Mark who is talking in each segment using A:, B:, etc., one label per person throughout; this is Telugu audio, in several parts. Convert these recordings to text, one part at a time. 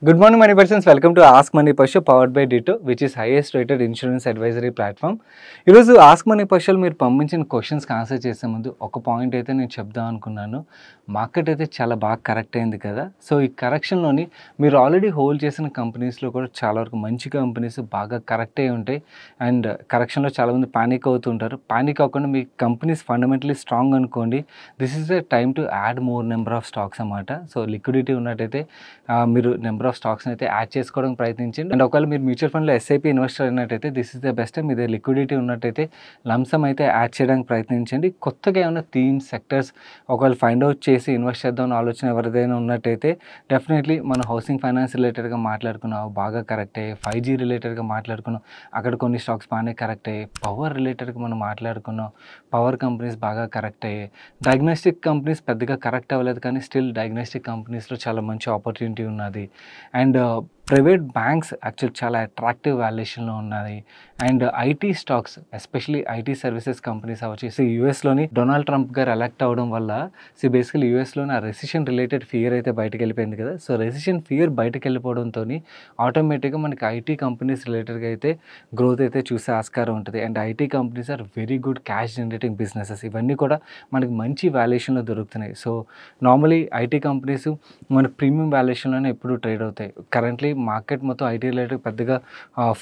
A: Good morning, money persons. Welcome to Ask Money Pasha, powered by Ditto, which is highest rated insurance advisory platform. ఈరోజు ఆస్క్ మనీ పర్షల్ మీరు పంపించిన క్వశ్చన్స్కి ఆన్సర్ చేసే ముందు ఒక పాయింట్ అయితే నేను చెప్దాం అనుకున్నాను. మార్కెట్ అయితే చాలా బాగా కరెక్ట్ అయింది కదా. సో ఈ కరెక్షన్లోని మీరు ఆల్రెడీ హోల్డ్ చేసిన కంపెనీస్లో కూడా చాలా వరకు మంచి కంపెనీస్ బాగా కరెక్ట్ అయి ఉంటాయి. అండ్ కరెక్షన్లో చాలామంది పానిక్ అవుతుంటారు. పానిక్ అవ్వకుండా మీ కంపెనీస్ ఫండమెంటలీ స్ట్రాంగ్ అనుకోండి. This is the time to add more number of stocks అన్నమాట. సో లిక్విడిటీ ఉన్నట్టయితే మీరు నెంబర్ ఆఫ్ స్టాక్స్ని అయితే యాడ్ చేసుకోవడానికి ప్రయత్నించండి. అండ్ ఒకవేళ మీరు మ్యూచువల్ ఫండ్లో ఎస్ఐపి ఇన్వెస్టర్ అయినట్టయితే this is the best time. మీద లిక్విడిటీ ఉన్నట్టయితే లంసమ్ అయితే యాడ్ చేయడానికి ప్రయత్నించండి. కొత్తగా ఏమైనా థీమ్స్, సెక్టర్స్ ఒకవేళ ఫైండ్ అవుట్ చేసి ఇన్వెస్ట్ చేద్దాం ఆలోచన ఎవరిదైనా ఉన్నట్టయితే డెఫినెట్లీ మనం హౌసింగ్ ఫైనాన్స్ రిలేటెడ్గా మాట్లాడుకున్నాం, బాగా కరెక్ట్ అయ్యాయి. 5G రిలేటెడ్గా మాట్లాడుకున్నాం, అక్కడ కొన్ని స్టాక్స్ బాగానే కరెక్ట్ అయ్యాయి. పవర్ రిలేటెడ్గా మనం మాట్లాడుకున్నాం, పవర్ కంపెనీస్ బాగా కరెక్ట్ అయ్యాయి. డయాగ్నోస్టిక్ కంపెనీస్ పెద్దగా కరెక్ట్ అవ్వలేదు, కానీ స్టిల్ డయాగ్నోస్టిక్ కంపెనీస్లో చాలా మంచి ఆపర్చునిటీ ఉన్నది. అండ్ ప్రైవేట్ బ్యాంక్స్ యాక్చువల్ చాలా అట్రాక్టివ్ వాల్యుయేషన్లో ఉన్నాయి. And IT stocks, especially IT services companies అవ్వచ్చు. యూఎస్లోని డొనాల్డ్ ట్రంప్ గారు ఎలక్ట్ అవ్వడం వల్ల బేసికలీ యూఎస్లోని ఆ రెసిషన్ రిలేటెడ్ ఫియర్ అయితే బయటకు వెళ్ళిపోయింది కదా. సో రెసిషన్ ఫియర్ బయటకు వెళ్ళిపోవడంతో ఆటోమేటిక్గా మనకి ఐటీ కంపెనీస్ రిలేటెడ్గా అయితే గ్రోత్ అయితే చూసే ఆస్కారం ఉంటుంది. And IT companies are very good cash generating businesses. ఇవన్నీ కూడా మనకి మంచి వాల్యుయేషన్లో దొరుకుతున్నాయి. సో నార్మలీ ఐటీ కంపెనీస్ మనకి ప్రీమియం వాల్యుయేషన్లోనే ఎప్పుడు ట్రేడ్ అవుతాయి. కరెంట్లీ మార్కెట్ మొత్తం ఐటీ రిలేటెడ్ పెద్దగా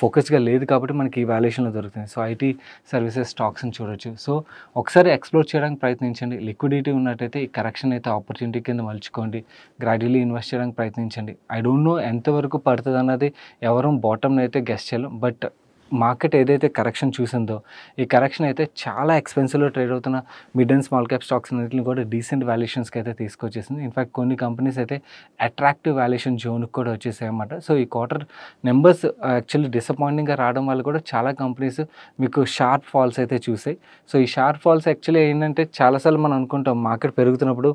A: ఫోకస్గా లేదు కాబట్టి మనకి ఈ వాల్యుయేషన్లో దొరుకుతుంది. సో ఐటీ సర్వీసెస్ స్టాక్స్ని చూడొచ్చు. సో ఒకసారి ఎక్స్ప్లోర్ చేయడానికి ప్రయత్నించండి. లిక్విడిటీ ఉన్నట్టయితే ఈ కరెక్షన్ అయితే ఆపర్చునిటీ కింద మలుచుకోండి. గ్రాడ్యువల్లీ ఇన్వెస్ట్ చేయడానికి ప్రయత్నించండి. ఐ డోంట్ నో ఎంతవరకు పడుతుంది అన్నది ఎవరూ బాటమ్ని అయితే గెస్ చేయలేం. బట్ మార్కెట్ ఏదైతే కరెక్షన్ చూసిందో ఈ కరెక్షన్ అయితే చాలా ఎక్స్పెన్సివ్లో ట్రేడ్ అవుతున్న mid and small cap stocks అన్నింటిని కూడా డీసెంట్ వాల్యుయేషన్స్కి అయితే తీసుకొచ్చేసింది. ఇన్ఫ్యాక్ట్ కొన్ని కంపెనీస్ అయితే అట్రాక్టివ్ వాల్యుయేషన్ జోన్కి కూడా వచ్చేసాయి అన్నమాట. సో ఈ క్వార్టర్ నెంబర్స్ యాక్చువల్లీ డిసప్పాయింటింగ్గా రావడం వల్ల కూడా చాలా కంపెనీస్ మీకు షార్ప్ ఫాల్స్ అయితే చూసాయి. సో ఈ షార్ప్ ఫాల్స్ యాక్చువల్లీ ఏంటంటే చాలాసార్లు మనం అనుకుంటాం మార్కెట్ పెరుగుతున్నప్పుడు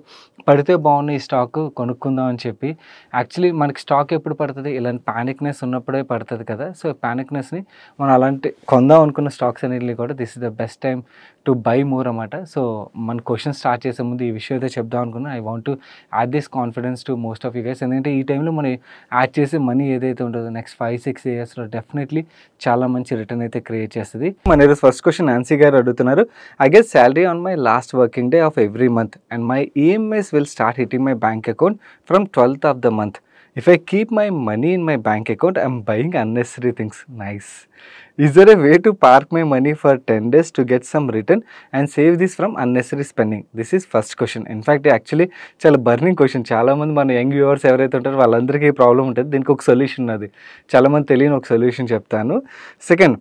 A: పడితే బాగుంది ఈ స్టాక్ కొనుక్కుందాం అని చెప్పి. యాక్చువల్లీ మనకి స్టాక్ ఎప్పుడు పడుతుంది, ఇలాంటి ప్యానిక్నెస్ ఉన్నప్పుడే పడుతుంది కదా. సో ప్యానిక్నెస్ని మనం అలాంటి కొందాం అనుకున్న స్టాక్స్ అన్నిటిని కూడా this is the best time to buy more అన్నమాట. సో మన క్వశ్చన్ స్టార్ట్ చేసే ముందు ఈ విషయం అయితే చెప్దాం అనుకున్నా. I want to add this confidence to most of you guys. ఎందుకంటే ఈ టైంలో మనం యాడ్ చేసే మనీ ఏదైతే ఉంటుందో నెక్స్ట్ 5-6 ఇయర్స్లో డెఫినెట్లీ చాలా మంచి రిటర్న్ అయితే క్రియేట్ చేస్తుంది. మన ఈరోజు ఫస్ట్ క్వశ్చన్ నాన్సీ గారు అడుగుతున్నారు. I get salary on my last working day of every month and my EMIs will start hitting my bank account from 12th of the month. If I keep my money in my bank account, I'm buying unnecessary things. Nice. Is there a way to park my money for 10 days to get some return and save this from unnecessary spending? This is first question. In fact, actually చాలా బర్నింగ్ క్వశ్చన్. చాలామంది మన యంగ్ వ్యూవర్స్ ఎవరైతే ఉంటారో వాళ్ళందరికీ ఈ ప్రాబ్లం ఉంటుంది. దీనికి ఒక సొల్యూషన్ ఉన్నది. చాలామంది తెలియని ఒక సొల్యూషన్ చెప్తాను. Second,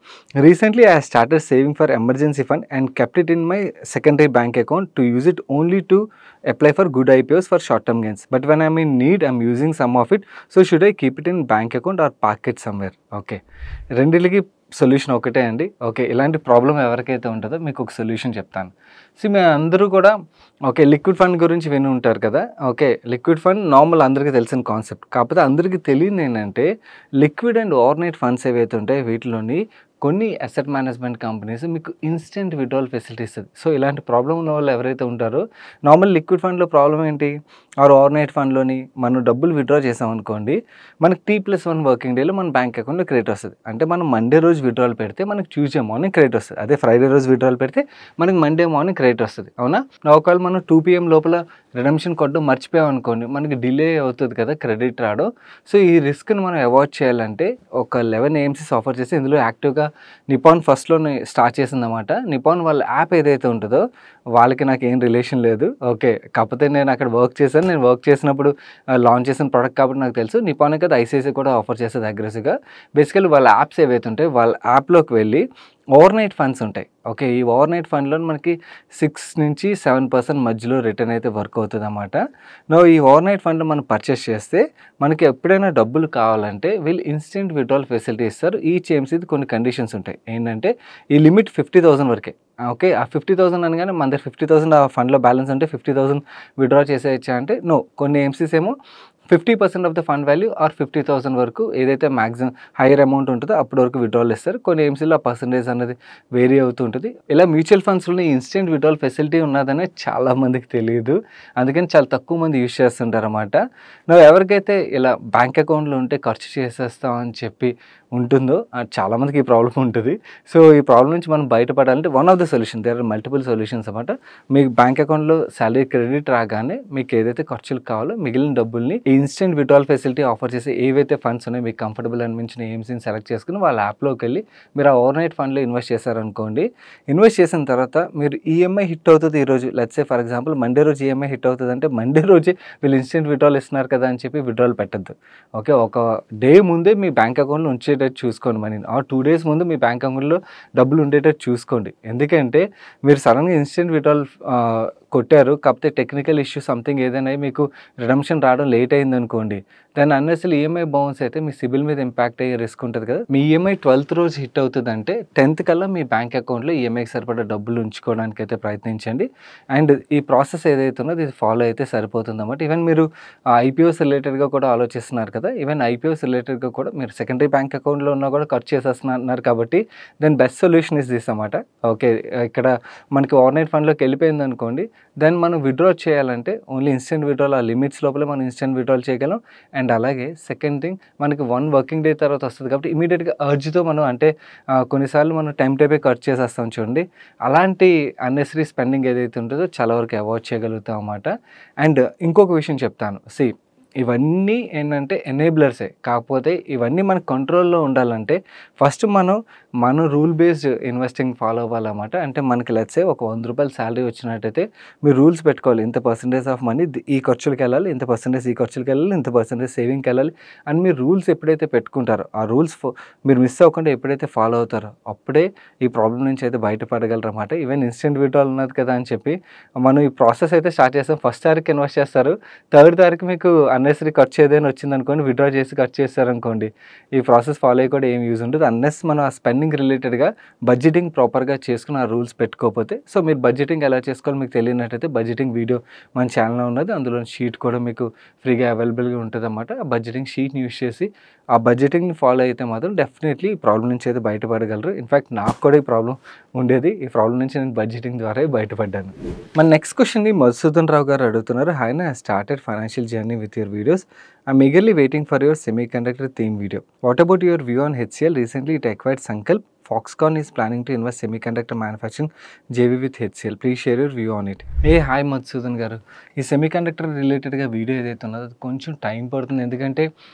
A: recently I started saving for emergency fund and kept it in my secondary bank account to use it only to apply for good IPOs for short term gains. But when I'm in need, I'm using some of it. So should I keep it in bank account or park it somewhere? Okay. రెండిటికి సొల్యూషన్ ఒకటే అండి. ఓకే, ఇలాంటి ప్రాబ్లం ఎవరికైతే ఉంటుందో మీకు ఒక సొల్యూషన్ చెప్తాను. సో మేము అందరూ కూడా ఓకే లిక్విడ్ ఫండ్ గురించి విని ఉంటారు కదా. ఓకే, లిక్విడ్ ఫండ్ నార్మల్ అందరికీ తెలిసిన కాన్సెప్ట్. కాకపోతే అందరికీ తెలియదు ఏంటంటే లిక్విడ్ అండ్ ఓవర్నైట్ ఫండ్స్ ఏవైతే ఉంటాయో వీటిలోని కొన్ని అసెట్ మేనేజ్మెంట్ కంపెనీస్ మీకు ఇన్స్టెంట్ విడ్రాల్ ఫెసిలిటీ ఇస్తుంది. సో ఇలాంటి ప్రాబ్లం ఉన్న వాళ్ళు ఎవరైతే ఉంటారో నార్మల్ లిక్విడ్ ఫండ్లో ప్రాబ్లం ఏంటి, ఆర్ ఓవర్నైట్ ఫండ్లోని మనం డబ్బులు విడ్రా చేసాం అనుకోండి, మనకి T+1 వర్కింగ్ డేలో మన బ్యాంక్ అకౌంట్లో క్రెడిట్ వస్తుంది. అంటే మనం మండే రోజు విడ్రాల్ పెడితే మనకి ట్యూస్డే మార్నింగ్ క్రెడిట్ వస్తుంది. అదే ఫ్రైడే రోజు విడ్రాల్ పెడితే మనకి మండే మార్నింగ్ క్రెడిట్ వస్తుంది. అవునా? ఒకవేళ మనం 2 PM లోపల రిడమ్షన్ కొట్టడం మర్చిపోయాం అనుకోండి, మనకి డిలే అవుతుంది కదా క్రెడిట్ రావడం. సో ఈ రిస్క్ని మనం అవాయిడ్ చేయాలంటే ఒక 11 AMCs ఆఫర్ చేసి ఇందులో యాక్టివ్గా నిపాన్ ఫస్ట్లోనే స్టార్ట్ చేసిందన్నమాట. నిపాన్ వాళ్ళ యాప్ ఏదైతే ఉంటుందో వాళ్ళకి నాకు ఏం రిలేషన్ లేదు. ఓకే, కాకపోతే నేను అక్కడ వర్క్ చేశాను. నేను వర్క్ చేసినప్పుడు లాంచ్ చేసిన ప్రోడక్ట్ కాబట్టి నాకు తెలుసు. నిపానే కదా ఐసిఐసిఐ కూడా ఆఫర్ చేస్తుంది అగ్రెసివ్గా. బేసికల్లీ వాళ్ళ యాప్స్ ఏవైతే ఉంటాయి వాళ్ళ యాప్లోకి వెళ్ళి ఓవర్నైట్ ఫండ్స్ ఉంటాయి. ఓకే, ఈ ఓవర్నైట్ ఫండ్లో మనకి 6 నుంచి 7% మధ్యలో రిటర్న్ అయితే వర్క్ అవుతుంది అన్నమాట. ఈ ఓవర్నైట్ ఫండ్ మనం పర్చేస్ చేస్తే మనకి ఎప్పుడైనా డబ్బులు కావాలంటే వీళ్ళు ఇన్స్టెంట్ విడ్రాల్ ఫెసిలిటీ ఇస్తారు. ఈ చేమ్స్ది కొన్ని కండిషన్స్ ఉంటాయి. ఏంటంటే ఈ లిమిట్ 50,000 వరకే. ఓకే, ఆ 50,000 అనగానే మన దగ్గర 50,000 ఆ ఫండ్లో బ్యాలెన్స్ ఉంటే 50,000 విడ్రా చేసేయచ్చా అంటే నో. కొన్ని ఎంసీస్ ఏమో 50% of the fund value or 50,000 వరకు ఏదైతే మ్యాక్సిమం హైయర్ అమౌంట్ ఉంటుందో అప్పటి వరకు విత్డ్రాల్ ఇస్తారు. కొన్ని ఏమ్స్లో ఆ పర్సంటేజ్ అనేది వేరీ అవుతూ ఉంటుంది. ఇలా మ్యూచువల్ ఫండ్స్లోని ఇన్స్టెంట్ విత్డ్రాల్ ఫెసిలిటీ ఉన్నదనే చాలా మందికి తెలియదు. అందుకని చాలా తక్కువ మంది యూజ్ చేస్తుంటారు అన్నమాట. నువ్వు ఎవరికైతే ఇలా బ్యాంక్ అకౌంట్లో ఉంటే ఖర్చు చేసేస్తామని చెప్పి ఉంటుందో చాలామందికి ఈ ప్రాబ్లం ఉంటుంది. సో ఈ ప్రాబ్లం నుంచి మనం బయటపడాలంటే one of the solution, there are multiple solutions అన్నమాట. మీకు బ్యాంక్ అకౌంట్లో శాలరీ క్రెడిట్ రాగానే మీకు ఏదైతే ఖర్చులు కావాలో మిగిలిన డబ్బుల్ని ఇన్స్టెంట్ విత్డ్రాల్ ఫెసిలిటీ ఆఫర్ చేసే ఏవైతే ఫండ్స్ ఉన్నాయో మీకు కంఫర్టబుల్ అనిపించిన ఎయిమ్స్ని సెలెక్ట్ చేసుకుని వాళ్ళ యాప్లోకి వెళ్ళి మీరు ఆ ఓవర్ నైట్ ఫండ్లో ఇన్వెస్ట్ చేశారనుకోండి. ఇన్వెస్ట్ చేసిన తర్వాత మీరు ఈఎంఐ హిట్ అవుతుంది ఈరోజు, let's say for example Monday రోజు ఈఎంఐ హిట్ అవుతుంది అంటే మండే రోజే వీళ్ళు ఇన్స్టెంట్ విత్డ్రాల్ ఇస్తున్నారు కదా అని చెప్పి విత్డ్రాల్ పెట్టద్దు. ఓకే, ఒక డే ముందే మీ బ్యాంక్ అకౌంట్లో ఉంచేటట్టు చూసుకోండి మనీని. ఆ 2 days ముందు మీ బ్యాంక్ అకౌంట్లో డబ్బులు ఉండేటట్టు చూసుకోండి. ఎందుకంటే మీరు సడన్గా ఇన్స్టెంట్ విత్డ్రాల్ కొట్టారు, కాకపోతే టెక్నికల్ ఇష్యూ సంథింగ్ ఏదైనా మీకు రిడమ్షన్ రావడం లేట్ అయింది అనుకోండి, దాన్ని అన్నెసరీ ఈఎంఐ బౌన్స్ అయితే మీ సిబిల్ మీద ఇంపాక్ట్ అయ్యే రిస్క్ ఉంటుంది కదా. మీ ఈఎంఐ 12th రోజు హిట్ అవుతుంది అంటే 10th కల్లా మీ బ్యాంక్ అకౌంట్లో ఈఎంఐకి సరిపడా డబ్బులు ఉంచుకోవడానికి అయితే ప్రయత్నించండి. అండ్ ఈ ప్రాసెస్ ఏదైతే ఉన్నదో ఇది ఫాలో అయితే సరిపోతుంది అన్నమాట. ఈవెన్ మీరు ఐపీఓస్ రిలేటెడ్గా కూడా ఆలోచిస్తున్నారు కదా, ఈవెన్ ఐపీఓస్ రిలేటెడ్గా కూడా మీరు సెకండరీ బ్యాంక్ అకౌంట్లో ఉన్నా కూడా ఖర్చు చేసేస్తున్నారు కాబట్టి then best solution is this అన్నమాట. ఓకే, ఇక్కడ మనకి ఓవర్ నైట్ ఫండ్లోకి వెళ్ళిపోయింది అనుకోండి, దెన్ మనం విత్డ్రా చేయాలంటే ఓన్లీ ఇన్స్టెంట్ విత్డ్రాల్ ఆ లిమిట్స్ లోపలే మనం ఇన్స్టెంట్ విత్డ్రాల్ చేయగలం. అండ్ అలాగే సెకండ్ థింగ్, మనకి 1 working day తర్వాత వస్తుంది కాబట్టి ఇమీడియట్గా అర్జ్తో మనం అంటే కొన్నిసార్లు మనం టైం టైపే ఖర్చు చేసేస్తాం చూడండి, అలాంటి అన్నెసరీ స్పెండింగ్ ఏదైతే ఉంటుందో చాలా వరకు అవాయిడ్ చేయగలుగుతాం అన్నమాట. అండ్ ఇంకొక విషయం చెప్తాను, ఇవన్నీ ఏంటంటే ఎనేబులర్సే, కాకపోతే ఇవన్నీ మన కంట్రోల్లో ఉండాలంటే ఫస్ట్ మనం రూల్ బేస్డ్ ఇన్వెస్టింగ్ ఫాలో అవ్వాలన్నమాట. అంటే మనకి లెట్స్ సే ఒక 100 రూపాయలు శాలరీ వచ్చినట్టయితే మీరు రూల్స్ పెట్టుకోవాలి. ఇంత పర్సెంటేజ్ ఆఫ్ మనీ ఈ ఖర్చులకు వెళ్ళాలి, ఇంత పర్సెంటేజ్ ఈ ఖర్చులకు వెళ్ళాలి, ఇంత పర్సెంటేజ్ సేవింగ్కి వెళ్ళాలి అని మీరు రూల్స్ ఎప్పుడైతే పెట్టుకుంటారో ఆ రూల్స్ మీరు మిస్ అవ్వకుండా ఎప్పుడైతే ఫాలో అవుతారో అప్పుడే ఈ ప్రాబ్లం నుంచి అయితే బయటపడగలరు అన్నమాట. ఈవెన్ ఇన్స్టెంట్ విత్డ్రాల్ ఉన్నది కదా అని చెప్పి మనం ఈ ప్రాసెస్ అయితే స్టార్ట్ చేస్తాం. ఫస్ట్ తారీఖు ఇన్వెస్ట్ చేస్తారు, 3rd తారీఖు మీకు అన్నెసరీ ఖర్చు ఏదైనా వచ్చింది అనుకోండి, విత్డ్రా చేసి ఖర్చు చేస్తారనుకోండి, ఈ ప్రాసెస్ ఫాలో అయ్యి కూడా ఏం యూజ్ ఉంటుంది అన్నెస్ మనం ఆ స్పెండింగ్ రిలేటెడ్గా బడ్జెటింగ్ ప్రాపర్గా చేసుకుని ఆ రూల్స్ పెట్టుకోకపోతే. సో మీరు బడ్జెటింగ్ ఎలా చేసుకోవాలో మీకు తెలియనట్టయితే బడ్జెటింగ్ వీడియో మన ఛానల్లో ఉన్నది, అందులో షీట్ కూడా మీకు ఫ్రీగా అవైలబుల్గా ఉంటుంది అన్నమాట. ఆ బడ్జెటింగ్ షీట్ని యూజ్ చేసి ఆ బడ్జెటింగ్ని ఫాలో అయితే మాత్రం డెఫినెట్లీ ఈ ప్రాబ్లం నుంచి అయితే బయటపడగలరు. ఇన్ఫ్యాక్ట్ నాకు కూడా ఈ ప్రాబ్లం ఉండేది, ఈ ప్రాబ్లం నుంచి నేను బడ్జెటింగ్ ద్వారా బయటపడ్డాను. మన నెక్స్ట్ క్వశ్చన్ని మధుసూదన్ రావు గారు అడుగుతున్నారు. Hi, I started financial journey with your videos. I'm eagerly waiting for your semiconductor theme video. What about your view on HCL? Recently it acquired Sankalp. Foxconn is planning to invest semiconductor manufacturing JV with HCL. Please share your view on it. Hi Madhusudan గారు, ఈ సెమీకండక్టర్ రిలేటెడ్గా వీడియో ఏదైతే ఉన్నదో అది కొంచెం టైం పడుతుంది. ఎందుకంటే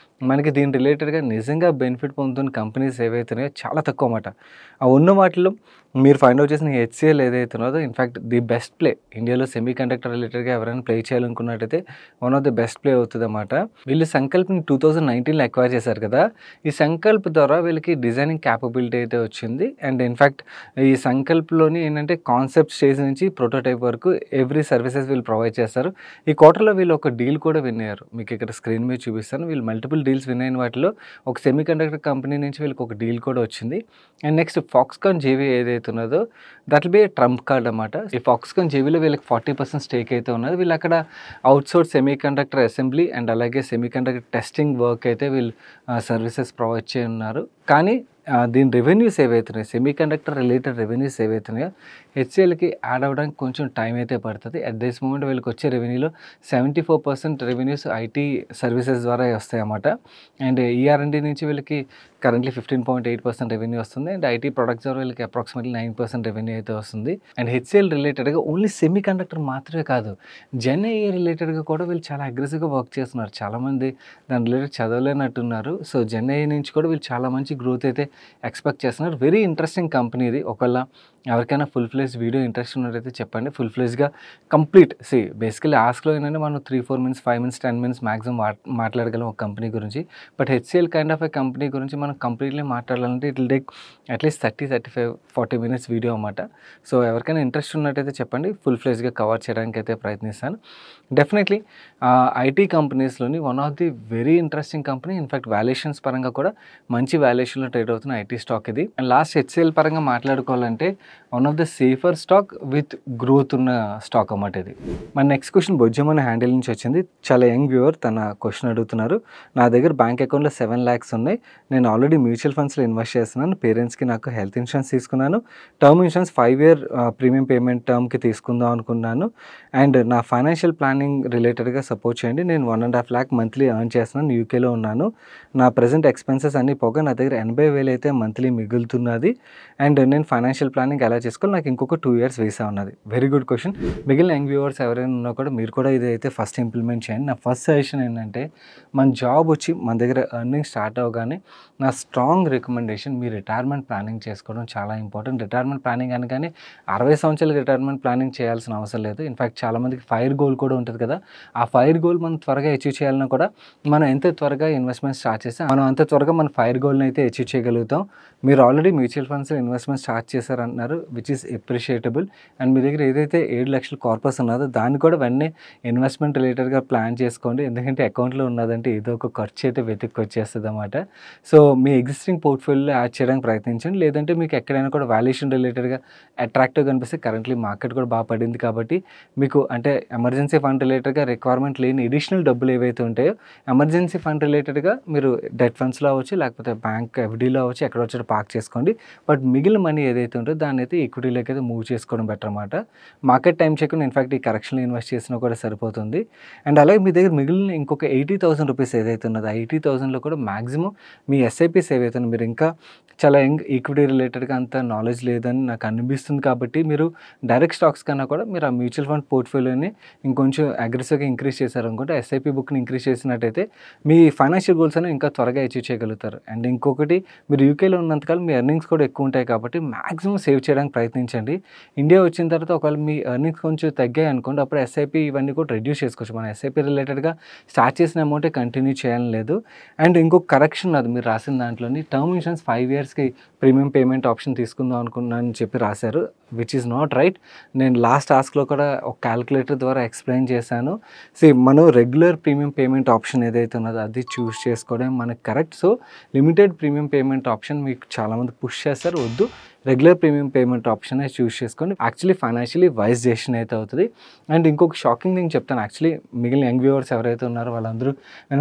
A: మనకి దీని రిలేటెడ్గా నిజంగా బెనిఫిట్ పొందుతున్న కంపెనీస్ ఏవైతున్నాయో చాలా తక్కువ అన్నమాట. ఆ ఉన్న వాటిలో మీరు ఫైండ్ అవుట్ చేసిన HCL ఏదైతే ఉన్నదో ఇన్ఫ్యాక్ట్ ది బెస్ట్ ప్లే ఇండియాలో సెమీకండక్టర్ రిలేటెడ్గా ఎవరైనా ప్లే చేయాలనుకున్నట్టయితే one of the best play అవుతుంది అన్నమాట. వీళ్ళు సంకల్ప్ని 2019లో అక్వైర్ చేశారు కదా, ఈ సంకల్ప్ ద్వారా వీళ్ళకి డిజైనింగ్ క్యాపబిలిటీ అయితే వచ్చింది. అండ్ ఇన్ఫ్యాక్ట్ ఈ సంకల్ప్లోని ఏంటంటే కాన్సెప్ట్ స్టేజ్ నుంచి ప్రోటోటైప్ వరకు ఎవ్రీ సర్వీసెస్ వీళ్ళు ప్రొవైడ్ చేస్తారు. ఈ క్వార్టర్లో వీళ్ళు ఒక డీల్ కూడా విన్ అయ్యారు, మీకు ఇక్కడ స్క్రీన్ మీద చూపిస్తాను. వీళ్ళు మల్టిపుల్ డీల్స్ విన్ అయిన వాటిలో ఒక సెమీకండక్టర్ కంపెనీ నుంచి వీళ్ళకి ఒక డీల్ కూడా వచ్చింది. అండ్ నెక్స్ట్ ఫాక్స్కాన్ జేవీ ఏదైతే ఉన్నదో దట్ బి ట్రంప్ కార్డ్ అన్నమాట. ఈ ఫాక్స్కాన్ జేవీలో వీళ్ళకి 40% స్టేక్ అయితే ఉన్నది. వీళ్ళు అక్కడ అవుట్సోర్స్ సెమీకండక్టర్ అసెంబ్లీ అండ్ అలాగే సెమీకండక్టర్ టెస్టింగ్ వర్క్ అయితే వీళ్ళు సర్వీసెస్ ప్రొవైడ్ చేయనున్నారు. కానీ దీని రెవెన్యూస్ ఏవైతున్నాయో సెమీకండక్టర్ రిలేటెడ్ రెవెన్యూస్ ఏవైతున్నాయో హెచ్సిఎల్కి యాడ్ అవ్వడానికి కొంచెం టైం అయితే పడుతుంది. అట్ దిస్ మూమెంట్ వీళ్ళకి వచ్చే రెవెన్యూలో 74% రెవెన్యూస్ ఐటీ సర్వీసెస్ ద్వారా వస్తాయి అన్నమాట. అండ్ ఈఆర్ఎండి నుంచి వీళ్ళకి కరెంట్లీ 15.8% రెవెన్యూ వస్తుంది. అండ్ ఐటీ ప్రొడక్ట్స్ ద్వారా వీళ్ళకి అప్రాక్సిమేట్లీ 9% రెవెన్యూ అయితే వస్తుంది. అండ్ హెచ్సిఎల్ రిలేటెడ్గా ఓన్లీ సెమీకండక్టర్ మాత్రమే కాదు, జెన్ ఏఐ రిలేటెడ్గా కూడా వీళ్ళు చాలా అగ్రెసివ్గా వర్క్ చేస్తున్నారు. చాలామంది దాని రిలేటెడ్ చదవలేనట్టున్నారు. సో జెన్ ఏఐ నుంచి కూడా వీళ్ళు చాలా మంచి గ్రోత్ అయితే ఎక్స్పెక్ట్ చేస్తున్నారు. వెరీ ఇంట్రెస్టింగ్ కంపెనీ ఇది. ఒకవేళ ఎవరికైనా ఫుల్ ఫ్లెజ్ వీడియో ఇంట్రెస్ట్ ఉన్నట్టయితే చెప్పండి. ఫుల్ ఫ్లెజ్గా కంప్లీట్ బేసికలీ ఆస్క్లో ఏంటంటే మనం 3-4 minutes 5 minutes 10 minutes మ్యాక్సిమం మాట్లాడగలం ఒక కంపెనీ గురించి. But HCL kind of a company గురించి మనం కంప్లీట్లీ మాట్లాడాలంటే it will take at least 30-35-40 minutes video అన్నమాట. సో ఎవరికైనా ఇంట్రెస్ట్ ఉన్నట్టయితే చెప్పండి, ఫుల్ ఫ్లెజ్గా కవర్ చేయడానికి అయితే ప్రయత్నిస్తాను. డెఫినెట్లీ ఐటీ కంపెనీస్లోని one of the very interesting company. In fact valuations పరంగా కూడా మంచి వాల్యుయేషన్లో ట్రేడ్ అవుతున్న ఐటీ స్టాక్ ఇది. అండ్ లాస్ట్ హెచ్సిఎల్ పరంగా మాట్లాడుకోవాలంటే one of the safer stock with growth ఉన్న స్టాక్ అన్నమాట ఇది. మన నెక్స్ట్ క్వశ్చన్ బొజ్జమని హ్యాండిల్ నుంచి వచ్చింది. చాలా యంగ్ వ్యూవర్ తన క్వశ్చన్ అడుగుతున్నారు. నా దగ్గర బ్యాంక్ అకౌంట్లో 7 lakhs ఉన్నాయి. నేను ఆల్రెడీ మ్యూచువల్ ఫండ్స్లో ఇన్వెస్ట్ చేస్తున్నాను. పేరెంట్స్కి నాకు హెల్త్ ఇన్సూరెన్స్ తీసుకున్నాను. Term insurance 5 year premium payment టర్మ్కి తీసుకుందాం అనుకున్నాను. అండ్ నా ఫైనాన్షియల్ ప్లానింగ్ రిలేటెడ్గా సపోర్ట్ చేయండి. నేను 1.5 lakh మంత్లీ ఎర్న్ చేస్తున్నాను. యూకేలో ఉన్నాను. నా ప్రజెంట్ ఎక్స్పెన్సెస్ అన్నీ పోగా నా దగ్గర 80,000 అయితే మంత్లీ మిగులుతున్నది. అండ్ నేను ఫైనాన్షియల్ ప్లానింగ్ ఎలా చేసుకోవాలి, నాకు ఇంకొక 2 years వీసా ఉన్నది. Very good question. మిగిలిన యంగ్ వ్యూవర్స్ ఎవరైనా ఉన్నా కూడా మీరు కూడా ఇదైతే ఫస్ట్ ఇంప్లిమెంట్ చేయండి. నా ఫస్ట్ సజెషన్ ఏంటంటే, మన జాబ్ వచ్చి మన దగ్గర ఎర్నింగ్ స్టార్ట్ అవ్వగానే నా స్ట్రాంగ్ రికమెండేషన్ మీ రిటైర్మెంట్ ప్లానింగ్ చేసుకోవడం చాలా ఇంపార్టెంట్. రిటైర్మెంట్ ప్లానింగ్ అనగానే 60 సంవత్సరాలు రిటైర్మెంట్ ప్లానింగ్ చేయాల్సిన అవసరం లేదు. ఇన్ఫ్యాక్ట్ చాలామందికి ఫైర్ గోల్ కూడా ఉంటుంది కదా. ఆ ఫైర్ గోల్ మనం త్వరగా అచీవ్ చేయాలన్నా కూడా మనం ఎంత త్వరగా ఇన్వెస్ట్మెంట్ స్టార్ట్ చేస్తే మనం అంత త్వరగా మన ఫైర్ గోల్ని అయితే అచీవ్ చేయగలుగుతాం. మీరు ఆల్రెడీ మ్యూచువల్ ఫండ్స్లో ఇన్వెస్ట్మెంట్ స్టార్ట్ చేశారంటున్నారు, విచ్ ఈస్ అప్రిషియేటబుల్. అండ్ మీ దగ్గర ఏదైతే 7 లక్షల కార్పస్ ఉన్నదో దాన్ని కూడా వెంటనే ఇన్వెస్ట్మెంట్ రిలేటెడ్గా ప్లాన్ చేసుకోండి. ఎందుకంటే అకౌంట్లో ఉన్నదంటే ఏదో ఒక ఖర్చు అయితే వెతుక్కొచ్చేస్తుంది అన్నమాట. సో మీ ఎగ్జిస్టింగ్ పోర్ట్ఫోలియోలో యాడ్ చేయడానికి ప్రయత్నించండి. లేదంటే మీకు ఎక్కడైనా కూడా వాల్యుయేషన్ రిలేటెడ్గా అట్రాక్టివ్గా కనిపిస్తే, కరెంట్లీ మార్కెట్ కూడా బాగా పడింది కాబట్టి మీకు అంటే ఎమర్జెన్సీ ఫండ్ రిలేటెడ్గా రిక్వైర్మెంట్ లేని ఎడిషనల్ డబ్బులు ఏవైతే ఉంటాయో ఎమర్జెన్సీ ఫండ్ రిలేటెడ్గా మీరు డెట్ ఫండ్స్లో అవ్వచ్చు, లేకపోతే బ్యాంక్ ఎఫ్డీలో అవ్వచ్చు, ఎక్కడ వచ్చి పార్క్ చేసుకోండి. బట్ మిగిలిన మనీ ఏదైతే ఉంటుందో దాన్ని అయితే ఈక్విటీలోకి అయితే మూవ్ చేసుకోవడం బెటర్ అన్నమాట. మార్కెట్ టైం చెక్ ఇన్ఫాక్ట్ ఈ కరెక్షన్లో ఇన్వెస్ట్ చేసినా కూడా సరిపోతుంది. అండ్ అలాగే మీ దగ్గర మిగిలిన ఇంకొక 80,000 రూపీస్ ఏదైతే ఉన్నదో ఆ 80,000లో కూడా మ్యాక్సిమం మీ ఎస్ఐపీస్ ఏవైతే ఉన్నాయో, మీరు ఇంకా చాలా యంగ్, ఈక్విటీ రిలేటెడ్గా అంత నాలెడ్జ్ లేదని నాకు అనిపిస్తుంది కాబట్టి మీరు డైరెక్ట్ స్టాక్స్ కన్నా కూడా మీరు ఆ మ్యూచువల్ ఫండ్ పోర్ట్ఫోలియోని ఇంకొంచెం అగ్రెసివ్గా ఇంక్రీజ్ చేశారనుకుంటే, ఎస్ఐపి బుక్ని ఇంక్రీజ్ చేసినట్టయితే మీ ఫైనాన్షియల్ గోల్స్ అనేవి ఇంకా త్వరగా అచీవ్ చేయగలుగుతారు. అండ్ ఇంకొకటి, మీరు యూకేలో ఉన్నంతకాలం మీ ఎర్నింగ్స్ కూడా ఎక్కువ ఉంటాయి కాబట్టి మ్యాక్సిమం సేవ్ చేయడానికి ప్రయత్నించండి. ఇండియా వచ్చిన తర్వాత ఒకవేళ మీ ఎర్నింగ్స్ కొంచెం తగ్గాయి అనుకోండి, అప్పుడు ఎస్ఐపి ఇవన్నీ కూడా రెడ్యూస్ చేసుకోవచ్చు. మన ఎస్ఐపి రిలేటెడ్గా స్టార్ట్ చేసిన అమౌంటే కంటిన్యూ చేయాలని లేదు. అండ్ ఇంకొక కరెక్షన్ అది మీరు రాసిన దాంట్లోని టర్మ్ ఇన్సూరెన్స్ 5 yearsకి ప్రీమియం పేమెంట్ ఆప్షన్ తీసుకుందాం అనుకున్నాను అని చెప్పి రాశారు, విచ్ ఈస్ నాట్ రైట్. నేను లాస్ట్ టాస్క్లో కూడా ఒక క్యాలిక్యులేటర్ ద్వారా ఎక్స్ప్లెయిన్ చేశాను. మనం రెగ్యులర్ ప్రీమియం పేమెంట్ ఆప్షన్ ఏదైతే ఉన్నదో అది చూస్ చేసుకోవడం మనకు correct. So limited premium payment option మీకు చాలామంది పుష్ చేస్తారు, వద్దు regular premium payment option choose చేసుకోండి. యాక్చువల్లీ ఫైనాన్షియలీ వైజ్ డెసిషన్ అయితే అవుతుంది. అండ్ ఇంకొక షాకింగ్ థింగ్ చెప్తాను, యాక్చువల్లీ మిగిలిన యంగ్ వ్యూవర్స్ ఎవరైతే ఉన్నారో వాళ్ళందరూ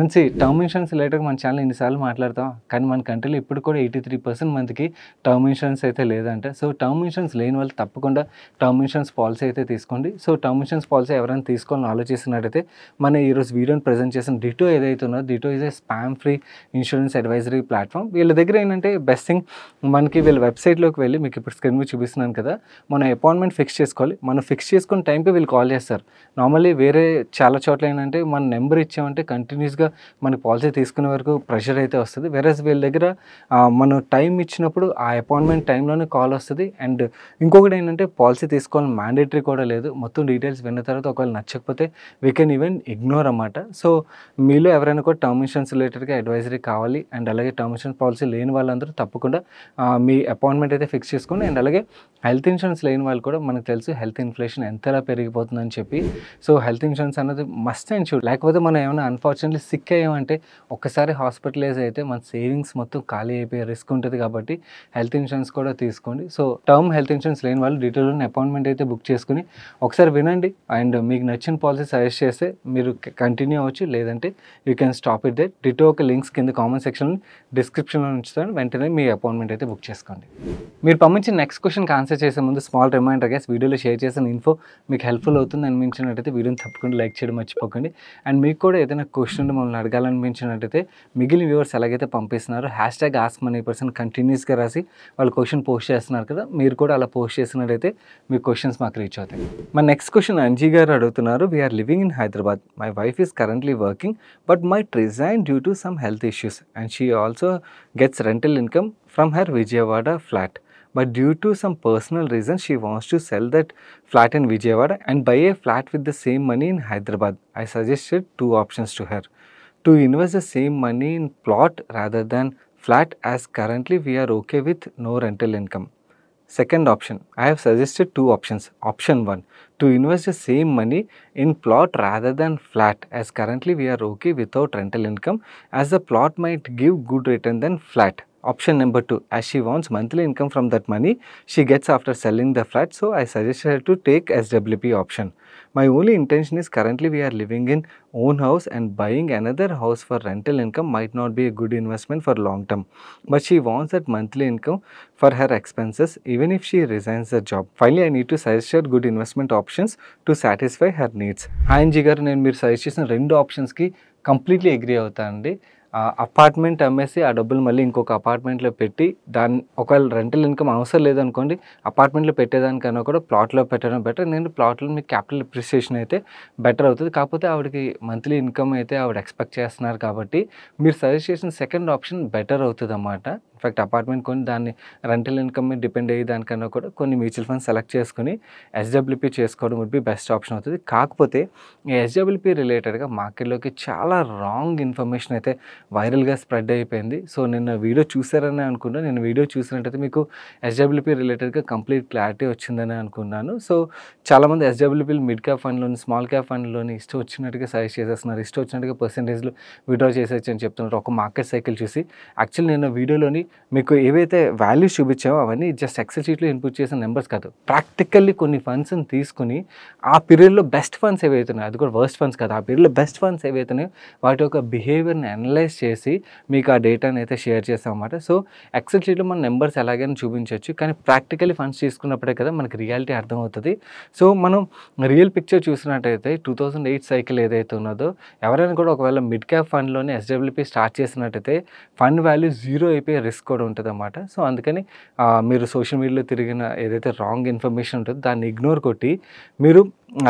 A: నుంచి టర్మ్ ఇన్సూరెన్స్ రిలేటెడ్గా మన ఛానల్ ఎన్నిసార్లు మాట్లాడతాం, కానీ మన కంట్రీలో ఇప్పుడు కూడా 83% మందికి టర్మ్ ఇన్సూరెన్స్ అయితే లేదంటే. సో టర్మ్ ఇన్సూరెన్స్ లేని వాళ్ళు తప్పకుండా టర్మ్ ఇన్సూరెన్స్ పాలసీ అయితే తీసుకోండి. సో టర్మ్ ఇన్సూరెన్స్ పాలసీ ఎవరైనా తీసుకోవాలని ఆలోచిస్తున్నట్టయితే మన ఈరోజు వీడియోని ప్రజెంట్ చేసిన డిటో ఏదైతే ఉన్నదో, Ditto is a spam free insurance advisory platform. వీళ్ళ దగ్గర ఏంటంటే బెస్ట్ థింగ్, మనకి వీళ్ళ వెబ్సైట్లోకి వెళ్ళి మీకు ఇప్పుడు స్క్రీన్ మీద చూపిస్తున్నాను కదా, మనం అపాయింట్మెంట్ ఫిక్స్ చేసుకోవాలి. మనం ఫిక్స్ చేసుకున్న టైంకి వీళ్ళు కాల్ చేస్తారు. నార్మల్లీ వేరే చాలా చోట్ల ఏంటంటే మన నెంబర్ ఇచ్చామంటే కంటిన్యూస్గా మనకి పాలసీ తీసుకునే వరకు ప్రెషర్ అయితే వస్తుంది. వేరేస్ వీళ్ళ దగ్గర మనం టైం ఇచ్చినప్పుడు ఆ అపాయింట్మెంట్ టైంలోనే కాల్ వస్తుంది. అండ్ ఇంకొకటి ఏంటంటే పాలసీ తీసుకోవాలని మ్యాండేటరీ కూడా లేదు. మొత్తం డీటెయిల్స్ విన్న తర్వాత ఒకవేళ నచ్చకపోతే వీ కెన్ ఈవెన్ ఇగ్నోర్ అన్నమాట. సో మీలో ఎవరైనా కూడా టర్మ్ ఇన్సూరెన్స్ రిలేటెడ్గా అడ్వైజరీ కావాలి అండ్ అలాగే టర్మ్ ఇన్సూరెన్స్ పాలసీ లేని వాళ్ళందరూ తప్పకుండా మీ అపాయింట్మెంట్ అయితే ఫిక్స్ చేసుకోండి. అండ్ అలాగే హెల్త్ ఇన్సూరెన్స్ లేని వాళ్ళు కూడా మనకు తెలుసు హెల్త్ ఇన్ఫ్లేషన్ ఎంతలా పెరిగిపోతుందని చెప్పి. సో హెల్త్ ఇన్సూరెన్స్ అనేది మస్ట్ అండ్ షుడ్. లేకపోతే మనం ఏమైనా అన్ఫార్చునేట్లీ సిక్ అయ్యామంటే ఒక్కసారి హాస్పిటలైజ్ అయితే మన సేవింగ్స్ మొత్తం ఖాళీ అయిపోయే రిస్క్ ఉంటుంది కాబట్టి హెల్త్ ఇన్సూరెన్స్ కూడా తీసుకోండి. సో టర్మ్ హెల్త్ ఇన్సూరెన్స్ లేని వాళ్ళు డీటెయిల్గా అపాయింట్మెంట్ అయితే బుక్ చేసుకుని ఒకసారి వినండి. అండ్ మీకు నచ్చిన పాలసీ సజెస్ట్ చేస్తే మీరు కంటిన్యూ అవ్వచ్చు, లేదంటే you can stop it there. Ditto ఒక లింక్స్ కింద కామెంట్ సెక్షన్లో డిస్క్రిప్షన్లో ఉంచుతాను, వెంటనే మీ అపాయింట్మెంట్ అయితే బుక్ చేసుకోండి. మీరు పంపించిన నెక్స్ట్ క్వశ్చన్కి ఆన్సర్ చేసే ముందు స్మాల్ రిమైండర్ గైస్, వీడియోలో షేర్ చేసిన ఇన్ఫో మీకు హెల్ప్ఫుల్ అవుతుంది అనిపించినట్టయితే వీడియోని తప్పకుండా లైక్ చేయడం మర్చిపోకండి. అండ్ మీకు కూడా ఏదైనా క్వశ్చన్ మమ్మల్ని అడగాలనిపించినట్టయితే మిగిలిన వ్యూవర్స్ ఎలాగైతే పంపిస్తున్నారో #AskMoneyPerson కంటిన్యూస్గా రాసి వాళ్ళు క్వశ్చన్ పోస్ట్ చేస్తున్నారు కదా, మీరు కూడా అలా పోస్ట్ చేసినట్టయితే మీ క్వశ్చన్స్ మాకు రీచ్ అవుతాయి. మన నెక్స్ట్ క్వశ్చన్ అంజీ గారు అడుగుతున్నారు. We are living in Hyderabad. My wife is currently working but might resign due to some health issues and she also gets rental income from her Vijayawada flat, but due to some personal reasons she wants to sell that flat in Vijayawada and buy a flat with the same money in Hyderabad. I suggested 2 options to her: to invest the same money in plot rather than flat, as currently we are okay with no rental income. Second option, I have suggested 2 options. Option 1, to invest the same money in plot rather than flat, as currently we are okay without rental income, as the plot might give good return than flat. Option number 2, as she wants monthly income from that money she gets after selling the flat, so I suggested her to take SWP option. My only intention is currently we are living in own house and buying another house for rental income might not be a good investment for long term. But she wants that monthly income for her expenses even if she resigns the job. Finally, I need to suggest her good investment options to satisfy her needs. Hi గారు, నేను మీరు సజెస్ట్ చేసిన 2 ఆప్షన్స్కి కంప్లీట్లీ అగ్రీ అవుతానండి. అపార్ట్మెంట్ అమ్మేసి ఆ డబ్బులు మళ్ళీ ఇంకొక అపార్ట్మెంట్లో పెట్టి దాన్ని ఒకవేళ రెంటల్ ఇన్కమ్ అవసరం లేదనుకోండి, అపార్ట్మెంట్లో పెట్టేదానికన్నా కూడా ప్లాట్లో పెట్టడం బెటర్. ఎందుకంటే ప్లాట్లో మీకు క్యాపిటల్ అప్రిసియేషన్ అయితే బెటర్ అవుతుంది. కాకపోతే ఆవిడకి మంత్లీ ఇన్కమ్ అయితే ఆవిడ ఎక్స్పెక్ట్ చేస్తున్నారు కాబట్టి మీరు సజెస్ట్ చేసిన సెకండ్ ఆప్షన్ బెటర్ అవుతుంది అన్నమాట. ఇన్ఫాక్ట్ అపార్ట్మెంట్ కొని దాన్ని రెంటల్ ఇన్కమ్ మీద డిపెండ్ అయ్యే దానికన్నా కూడా కొన్ని మ్యూచువల్ ఫండ్స్ సెలెక్ట్ చేసుకుని ఎస్డబ్ల్యూపీ చేసుకోవడం వుడ్ బి బెస్ట్ ఆప్షన్ అవుతుంది. కాకపోతే ఈ ఎస్డబ్ల్యూపీ రిలేటెడ్గా మార్కెట్లోకి చాలా రాంగ్ ఇన్ఫర్మేషన్ అయితే వైరల్గా స్ప్రెడ్ అయిపోయింది. సో నిన్న వీడియో చూసారని అనుకున్నా. నేను వీడియో చూసినట్టయితే మీకు ఎస్డబ్ల్యూపీ రిలేటెడ్గా కంప్లీట్ క్లారిటీ వచ్చిందని అనుకున్నాను. సో చాలామంది ఎస్డబ్ల్యూపీలు మిడ్ క్యాప్ ఫండ్లోని, స్మాల్ క్యాప్ ఫండ్లోని ఇష్టం వచ్చినట్టుగా సజెస్ట్ చేసేస్తున్నారు, ఇష్టం వచ్చినట్టుగా పర్సెంటేజ్లు విడ్రా చేసేయచ్చు అని చెప్తున్నారు ఒక మార్కెట్ సైకిల్ చూసి. యాక్చువల్లీ నేను వీడియోలోని మీకు ఏవైతే వాల్యూస్ చూపించామో అవన్నీ జస్ట్ ఎక్సెల్ షీట్లో ఇన్పుట్ చేసిన నెంబర్స్ కాదు, ప్రాక్టికల్లీ కొన్ని ఫండ్స్ని తీసుకుని ఆ పీరియడ్లో బెస్ట్ ఫండ్స్ ఏవైతున్నాయో, అది కూడా వర్స్ట్ ఫండ్స్ కాదు, ఆ పీరియడ్లో బెస్ట్ ఫండ్స్ ఏవైతున్నాయో వాటి యొక్క బిహేవియర్ని అనలైజ్ చేసి మీకు ఆ డేటాని అయితే షేర్ చేస్తాం అన్నమాట. సో ఎక్సెల్ షీట్లో మన నెంబర్స్ ఎలాగైనా చూపించవచ్చు, కానీ ప్రాక్టికల్లీ ఫండ్స్ తీసుకున్నప్పుడే కదా మనకి రియాలిటీ అర్థమవుతుంది. సో మనం రియల్ పిక్చర్ చూసినట్టయితే 2008 సైకిల్ ఏదైతే ఉన్నదో, ఎవరైనా కూడా ఒకవేళ మిడ్ క్యాప్ ఫండ్లోనే ఎస్డబ్ల్యూపీ స్టార్ట్ చేసినట్టయితే ఫండ్ వాల్యూ 0 అయిపోయే రిస్క్ కూడా ఉంటుంది అన్నమాట. సో అందుకని మీరు సోషల్ మీడియాలో తిరిగిన ఏదైతే రాంగ్ ఇన్ఫర్మేషన్ ఉంటుందో దాన్ని ఇగ్నోర్ కొట్టి మీరు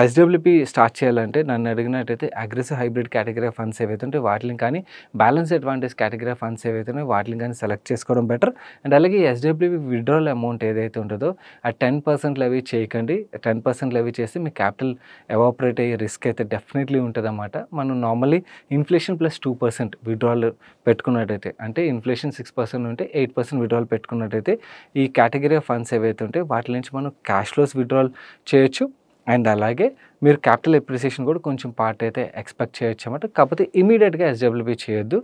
A: ఎస్డబ్ల్యూపీ స్టార్ట్ చేయాలంటే నన్ను అడిగినట్టయితే అగ్రెసివ్ హైబ్రిడ్ కేటగిరీ ఫండ్స్ ఏవైతే ఉంటే వాటిని కానీ, బ్యాలెన్స్ అడ్వాంటేజ్ కేటగిరీ ఫండ్స్ ఏవైతే ఉన్నాయో వాటిని కానీ సెలెక్ట్ చేసుకోవడం బెటర్. అండ్ అలాగే ఎస్డబ్ల్యూపీ విడ్రాల్ అమౌంట్ ఏదైతే ఉంటుందో ఆ 10% లెవీ చేయకండి. 10% లెవీ చేసి మీ క్యాపిటల్ ఎవాపరేట్ అయ్యే రిస్క్ అయితే డెఫినెట్లీ ఉంటుంది అన్నమాట. మనం నార్మల్లీ ఇన్ఫ్లేషన్ ప్లస్ 2% విడ్రాల్ పెట్టుకున్నట్టయితే, అంటే ఇన్ఫ్లేషన్ 6% ఉంటే 8% విడ్రాల్ పెట్టుకున్నట్టయితే ఈ కేటగిరీ ఆఫ్ ఫండ్స్ ఏవైతే ఉంటాయో వాటి నుంచి మనం క్యాష్ ఫ్లోస్ విడ్రాల్ చేయొచ్చు. అండ్ అలాగే మీరు క్యాపిటల్ అప్రిసియేషన్ కూడా కొంచెం పార్ట్ అయితే ఎక్స్పెక్ట్ చేయొచ్చు అన్నమాట. కాకపోతే ఇమీడియట్గా ఎస్డబ్ల్యూపీ చేయొద్దు.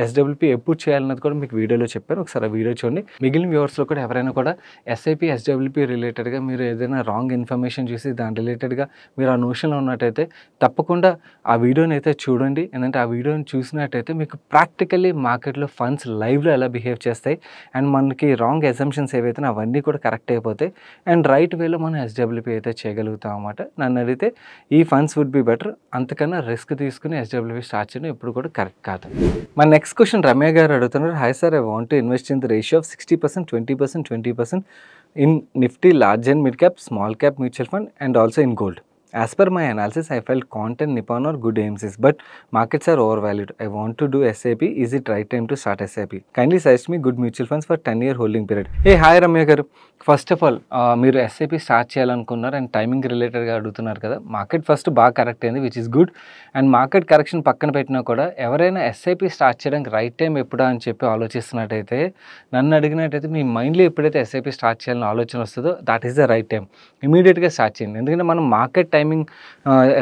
A: ఎస్డబ్ల్యూపీ ఎప్పుడు చేయాలన్నది కూడా మీకు వీడియోలో చెప్పాను, ఒకసారి ఆ వీడియో చూడండి. మిగిలిన వ్యూవర్స్లో కూడా ఎవరైనా కూడా ఎస్ఐపి ఎస్డబ్ల్యూపీ రిలేటెడ్గా మీరు ఏదైనా రాంగ్ ఇన్ఫర్మేషన్ చూసి దాని రిలేటెడ్గా మీరు ఆ నోషన్లో ఉన్నట్టయితే తప్పకుండా ఆ వీడియోని అయితే చూడండి. ఎందుకంటే ఆ వీడియోని చూసినట్టయితే మీకు ప్రాక్టికల్లీ మార్కెట్లో ఫండ్స్ లైవ్లో ఎలా బిహేవ్ చేస్తాయి అండ్ మనకి రాంగ్ అజంప్షన్స్ ఏవైతే అవన్నీ కూడా కరెక్ట్ అయిపోతాయి అండ్ రైట్ వేలో మనం ఎస్డబ్ల్యూపీ అయితే చేయగలుగుతాం అన్నమాట. నన్ను అడిగితే ఈ ఫండ్స్ వుడ్ బి బెటర్. అంతకన్నా రిస్క్ తీసుకుని ఎస్డబ్ల్యూపీ స్టార్ట్ చేయడం ఇప్పుడు కూడా కరెక్ట్ కాదు. మన నెక్స్ట్ క్వశ్చన్ రమ్య గారు అడుగుతున్నారు. Hi sir, I want to invest in the ratio of 60%, 20%, 20% in Nifty large and mid cap, small cap mutual fund and also in gold. As per my analysis, I felt Quant and Nippon are good AMCs, but markets are overvalued. I want to do SIP. Is it right time to start SIP? Kindly suggest me good mutual funds for 10-year holding period. Hey, hi Ramya garu. First of all మీరు ఎస్ఐపి స్టార్ట్ చేయాలనుకున్నారు అండ్ టైమింగ్ రిలేటెడ్గా అడుగుతున్నారు కదా. మార్కెట్ ఫస్ట్ బాగా కరెక్ట్ అయింది, which is good. And market correction పక్కన పెట్టినా కూడా ఎవరైనా ఎస్ఐపి స్టార్ట్ చేయడానికి రైట్ టైం ఎప్పుడా అని చెప్పి ఆలోచిస్తున్నట్టయితే, నన్ను అడిగినట్టయితే మీ మైండ్లో ఎప్పుడైతే ఎస్ఐపి స్టార్ట్ చేయాలని ఆలోచన వస్తుందో that is the right time. ఇమీడియట్గా స్టార్ట్ చేయండి. ఎందుకంటే మనం మార్కెట్ టైమింగ్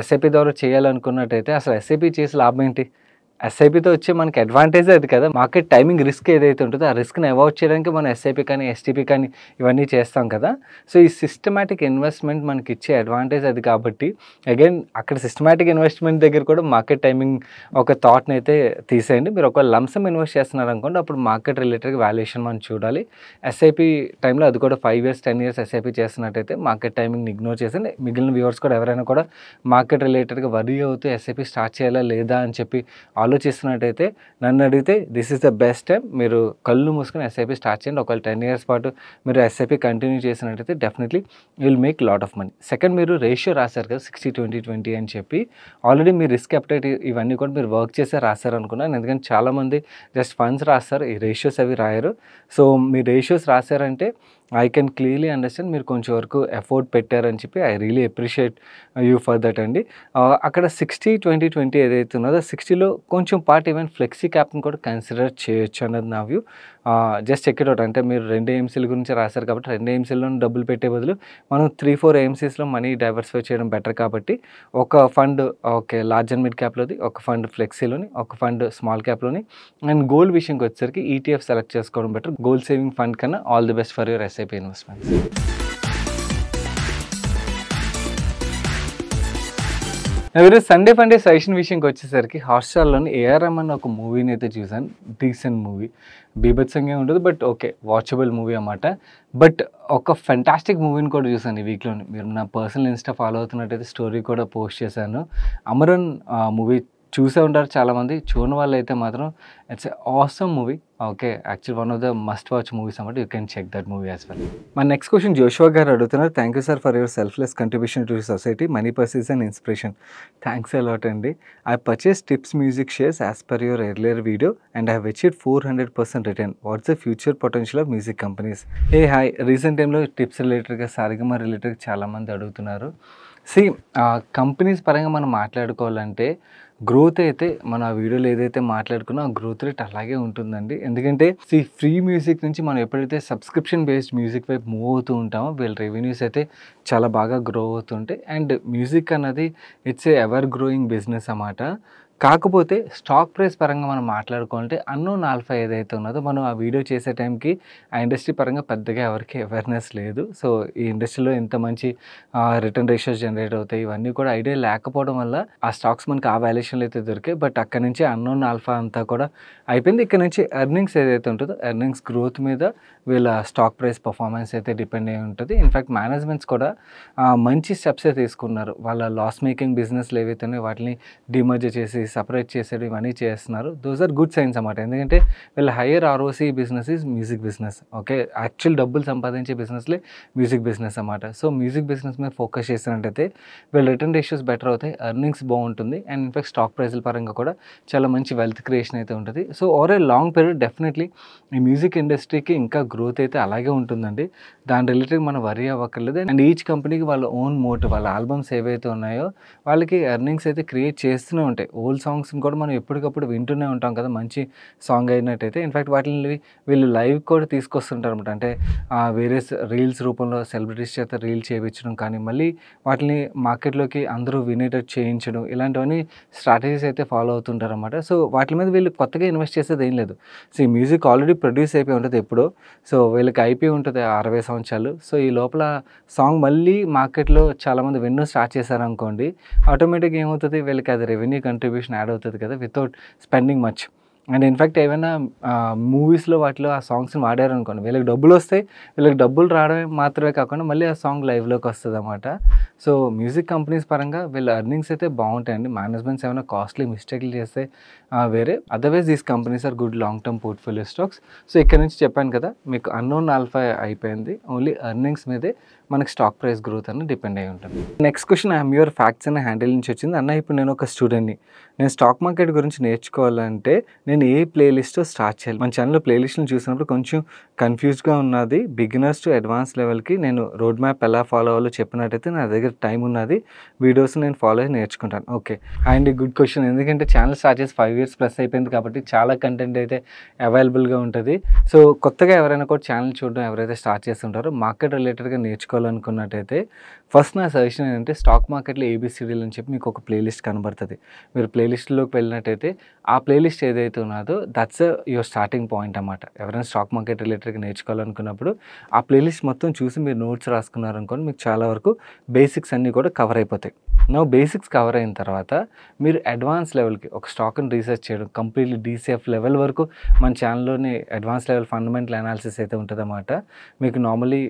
A: ఎస్ఐపి ద్వారా చేయాలనుకున్నట్టయితే అసలు ఎస్ఐపి చేసి లాభం ఏంటి? ఎస్ఐపితో వచ్చే మనకి అడ్వాంటేజ్ అది కదా. మార్కెట్ టైమింగ్ రిస్క్ ఏదైతే ఉంటుందో ఆ రిస్క్ని అవాయిడ్ చేయడానికి మనం ఎస్ఐపి కానీ ఎస్టీపీ కానీ ఇవన్నీ చేస్తాం కదా. సో ఈ సిస్టమాటిక్ ఇన్వెస్ట్మెంట్ మనకి ఇచ్చే అడ్వాంటేజ్ అది కాబట్టి అగైన్ అక్కడ సిస్టమాటిక్ ఇన్వెస్ట్మెంట్ దగ్గర కూడా మార్కెట్ టైమింగ్ ఒక థాట్ని అయితే తీసేయండి. మీరు ఒక లంసమ్ ఇన్వెస్ట్ చేస్తున్నారు అనుకోండి, అప్పుడు మార్కెట్ రిలేటెడ్గా వాల్యుయేషన్ మనం చూడాలి. ఎస్ఐపి టైంలో అది కూడా 5 years 10 years ఎస్ఐపి చేస్తున్నట్టయితే మార్కెట్ టైమింగ్ని ఇగ్నోర్ చేసి మిగిలిన వ్యూవర్స్ కూడా ఎవరైనా కూడా మార్కెట్ రిలేటెడ్గా వరీ అవుతూ ఎస్ఐపి స్టార్ట్ చేయాలా లేదా అని చెప్పి ఆలోచిస్తున్నట్టయితే నన్ను అడిగితే this is the best time. మీరు కళ్ళు మూసుకొని ఎస్ఐపి స్టార్ట్ చేయండి. ఒకవేళ 10 years పాటు మీరు ఎస్ఐపి కంటిన్యూ చేసినట్టయితే definitely will make lot of money. Second, మీరు రేషియో రాశారు కదా 60-20-20 అని చెప్పి, ఆల్రెడీ మీ రిస్క్ అప్డేట్ ఇవన్నీ కూడా మీరు వర్క్ చేసే రాశారు అనుకున్నాను. ఎందుకంటే చాలామంది జస్ట్ ఫండ్స్ రాస్తారు, ఈ రేషియోస్ అవి రాయరు. సో మీ రేషియోస్ రాశారంటే ఐ కెన్ క్లియర్లీ అండర్స్టాండ్ మీరు కొంచెం వరకు ఎఫోర్ట్ పెట్టారని చెప్పి I really appreciate you for that అండి. అక్కడ 60-20-20 ఏదైతే ఉన్నదో 60లో కొంచెం పార్ట్ ఈవెన్ ఫ్లెక్సీ క్యాప్ని కూడా కన్సిడర్ చేయొచ్చు అన్నది నా view. Just check it out. అంటే మీరు 2 ఏఎంసీల గురించి రాశారు కాబట్టి 2 ఏఎంసీలోనే డబ్బులు పెట్టే బదులు మనం 3-4 ఏఎంసీస్‌లో మనీ డైవర్సిఫై చేయడం బెటర్ కాబట్టి ఒక fund okay large and mid క్యాప్‌లోది, ఒక ఫండ్ ఫ్లెక్సీలోని, ఒక ఫండ్ స్మాల్ క్యాప్‌లోని అండ్ గోల్డ్ విషయంకి వచ్చేసరికి ఈటీఎఫ్ సెలెక్ట్ చేసుకోవడం బెటర్. గోల్డ్ సేవింగ్ ఫండ్ కన్నా all the best for your SIP investments. ఈరోజు సండే ఫండే సజెషన్ విషయంకి వచ్చేసరికి హాట్‌స్టార్‌లోని ఏఆర్ రెహమాన్ ఒక మూవీని అయితే చూసాను. డీసెంట్ మూవీ, బీభత్సంగా ఉండదు బట్ ఓకే వాచబుల్ మూవీ అన్నమాట. బట్ ఒక ఫెంటాస్టిక్ మూవీని కూడా చూసాను ఈ వీక్‌లోని. మీరు నా పర్సనల్ ఇన్‌స్టా ఫాలో అవుతున్నట్టయితే స్టోరీ కూడా పోస్ట్ చేశాను. అమరన్ మూవీ చూసే ఉంటారు చాలామంది. చూడని వాళ్ళైతే మాత్రం it's a awesome movie. Okay actual one of the must watch movies అన్నమాట. You can check that movie as well. మా నెక్స్ట్ క్వశ్చన్ జోషువా గారు అడుగుతున్నారు. Thank you sir for your selfless contribution to society. Money పర్సీస్ అండ్ ఇన్స్పిరేషన్. థ్యాంక్స్ అలాట్ అండి. I purchase Tips Music shares as per your earlier video and I have achieved 400% return. What's the future potential of music companies? Hi. Recent టైంలో టిప్స్ రిలేటెడ్గా సారిగమ రిలేటెడ్గా చాలామంది అడుగుతున్నారు. కంపెనీస్ పరంగా మనం మాట్లాడుకోవాలంటే గ్రోత్ అయితే మన వీడియోలో ఏదైతే మాట్లాడుకున్నా ఆ గ్రోత్ రేట్ అలాగే ఉంటుందండి. ఎందుకంటే ఫ్రీ మ్యూజిక్ నుంచి మనం ఎప్పుడైతే సబ్స్క్రిప్షన్ బేస్డ్ మ్యూజిక్ వైపు మూవ్ అవుతూ ఉంటామో వీళ్ళ రెవెన్యూస్ అయితే చాలా బాగా గ్రో అవుతుంటాయి. అండ్ మ్యూజిక్ అన్నది it's a ever growing business అన్నమాట. కాకపోతే స్టాక్ ప్రైస్ పరంగా మనం మాట్లాడుకోవాలంటే అన్నోన్ ఆల్ఫా ఏదైతే ఉన్నదో మనం ఆ వీడియో చేసే టైంకి ఆ ఇండస్ట్రీ పరంగా పెద్దగా ఎవరికి అవేర్నెస్ లేదు. సో ఈ ఇండస్ట్రీలో ఎంత మంచి రిటర్న్ రేషియోస్ జనరేట్ అవుతాయి ఇవన్నీ కూడా ఐడియా లేకపోవడం వల్ల ఆ స్టాక్స్ మనకి ఆ వాల్యుయేషన్లు అయితే దొరికాయి. బట్ అక్కడి నుంచి అన్నోన్ ఆల్ఫా అంతా కూడా అయిపోయింది. ఇక్కడ నుంచి ఎర్నింగ్స్ ఏదైతే ఉంటుందో ఎర్నింగ్స్ గ్రోత్ మీద వీళ్ళ స్టాక్ ప్రైస్ పర్ఫార్మెన్స్ అయితే డిపెండ్ అయి ఉంటుంది. ఇన్ఫ్యాక్ట్ మేనేజ్మెంట్స్ కూడా మంచి స్టెప్సే తీసుకున్నారు. వాళ్ళ లాస్ మేకింగ్ బిజినెస్లు ఏవైతే ఉన్నాయో వాటిని డిమర్జర్ చేసి సపరేట్ చేసేది ఇవన్నీ చేస్తున్నారు. దోస్ ఆర్ గుడ్ సైన్స్ అన్నమాట. ఎందుకంటే వీళ్ళ higher ROC business is music business. Okay actual డబ్బులు సంపాదించే బిజినెస్లే మ్యూజిక్ బిజినెస్ అన్నమాట. సో మ్యూజిక్ బిజినెస్ మీద ఫోకస్ చేసినట్టయితే వీళ్ళ రిటర్న్ రేషియోస్ బెటర్ అవుతాయి, ఎర్నింగ్స్ బాగుంటుంది అండ్ ఇన్ఫాక్ట్ స్టాక్ ప్రైస్ల పరంగా కూడా చాలా మంచి వెల్త్ క్రియేషన్ అయితే ఉంటుంది. So over a long period definitely ఈ మ్యూజిక్ ఇండస్ట్రీకి ఇంకా గ్రోత్ అయితే అలాగే ఉంటుందండి. దాని రిలేటెడ్ మనం వరీ అవ్వక్కర్లేదు. అండ్ ఈచ్ కంపెనీకి వాళ్ళ ఓన్ మోటివ్, వాళ్ళ ఆల్బమ్స్ ఏవైతే ఉన్నాయో వాళ్ళకి ఎర్నింగ్స్ అయితే క్రియేట్ చేస్తూనే ఉంటాయి. ఓల్డ్ సాంగ్స్ని కూడా మనం ఎప్పటికప్పుడు వింటూనే ఉంటాం కదా మంచి సాంగ్ అయినట్టయితే. ఇన్ఫ్యాక్ట్ వాటిని వీళ్ళు లైవ్ కూడా తీసుకొస్తుంటారు అనమాట. అంటే వేరే రీల్స్ రూపంలో సెలబ్రిటీస్ చేత రీల్ చేయించడం కానీ మళ్ళీ వాటిని మార్కెట్లోకి అందరూ వినేటట్టు చేయించడం ఇలాంటివన్నీ స్ట్రాటజీస్ అయితే ఫాలో అవుతుంటారు అనమాట. సో వాటి మీద వీళ్ళు కొత్తగా ఇన్వెస్ట్ చేసేది ఏం లేదు. మ్యూజిక్ ఆల్రెడీ ప్రొడ్యూస్ అయిపోయి ఉంటుంది ఎప్పుడో. సో వీళ్ళకి అయిపోయి ఉంటుంది 60 సంవత్సరాలు. సో ఈ లోపల సాంగ్ మళ్ళీ మార్కెట్లో చాలామంది వినడం స్టార్ట్ చేశారనుకోండి, ఆటోమేటిక్గా ఏమవుతుంది వీళ్ళకి అది రెవెన్యూ కంట్రిబ్యూషన్ యాడ్ అవుతుంది కదా without spending much. And in fact ఏమైనా మూవీస్లో వాటిలో ఆ సాంగ్స్ని వాడారనుకోండి వీళ్ళకి డబ్బులు వస్తాయి. వీళ్ళకి డబ్బులు రావడమే మాత్రమే కాకుండా మళ్ళీ ఆ సాంగ్ లైవ్లోకి వస్తుంది అన్నమాట. సో మ్యూజిక్ కంపెనీస్ పరంగా వీళ్ళ ఎర్నింగ్స్ అయితే బాగుంటాయండి. మేనేజ్మెంట్స్ ఏమైనా కాస్ట్లీ మిస్టేక్లు చేస్తే వేరే, otherwise these companies are good long term portfolio stocks. So ఇక్కడ నుంచి చెప్పాను కదా మీకు అన్నోన్ ఆల్ఫా అయిపోయింది. ఓన్లీ ఎర్నింగ్స్ మీదే మనకి స్టాక్ ప్రైస్ గ్రోత్ అని డిపెండ్ అయి ఉంటుంది. Next question I'm your facts అనే హ్యాండిల్ నుంచి వచ్చింది. అన్న ఇప్పుడు నేను ఒక స్టూడెంట్ని, నేను స్టాక్ మార్కెట్ గురించి నేర్చుకోవాలంటే నేను ఏ ప్లేలిస్ట్ స్టార్ట్ చేయాలి? మన ఛానల్లో ప్లేలిస్ట్ని చూసినప్పుడు కొంచెం కన్ఫ్యూజ్గా ఉన్నది. బిగినర్స్ టు అడ్వాన్స్ లెవెల్కి నేను రోడ్ మ్యాప్ ఎలా ఫాలో అవ్వాలో చెప్పినట్టయితే నా దగ్గర టైం ఉన్నది, వీడియోస్ నేను ఫాలో అయ్యి నేర్చుకుంటాను. Okay and good question. ఎందుకంటే ఛానల్ స్టార్ట్ చేసి 5 years ప్లస్ అయిపోయింది కాబట్టి చాలా కంటెంట్ అయితే అవైలబుల్గా ఉంటుంది. సో కొత్తగా ఎవరైనా కూడా ఛానల్ చూడడం ఎవరైతే స్టార్ట్ చేస్తుంటారో మార్కెట్ రిలేటెడ్గా నేర్చుకోవాలనుకున్నట్టయితే ఫస్ట్ నా సజెషన్ ఏంటంటే స్టాక్ మార్కెట్లో ఏబిసిడీలు అని చెప్పి మీకు ఒక ప్లేలిస్ట్ కనబడుతుంది. మీరు ప్లేలిస్ట్లోకి వెళ్ళినట్టయితే ఆ ప్లేలిస్ట్ ఏదైతే ఉన్నదో దట్స్ యువర్ స్టార్టింగ్ పాయింట్ అన్నమాట. ఎవరైనా స్టాక్ మార్కెట్ రిలేటెడ్గా నేర్చుకోవాలనుకున్నప్పుడు ఆ ప్లేలిస్ట్ మొత్తం చూసి మీరు నోట్స్ రాసుకున్నారనుకోండి మీకు చాలా వరకు బేసిక్స్ అన్నీ కూడా కవర్ అయిపోతాయి. బేసిక్స్ కవర్ అయిన తర్వాత మీరు అడ్వాన్స్ లెవెల్కి ఒక స్టాక్ని రీసెర్చ్ చేయడం కంప్లీట్లీ డీసీఎఫ్ లెవెల్ వరకు మన ఛానల్లోనే అడ్వాన్స్ లెవెల్ ఫండమెంటల్ అనాలిసిస్ అయితే ఉంటుందన్నమాట. మీకు నార్మలీ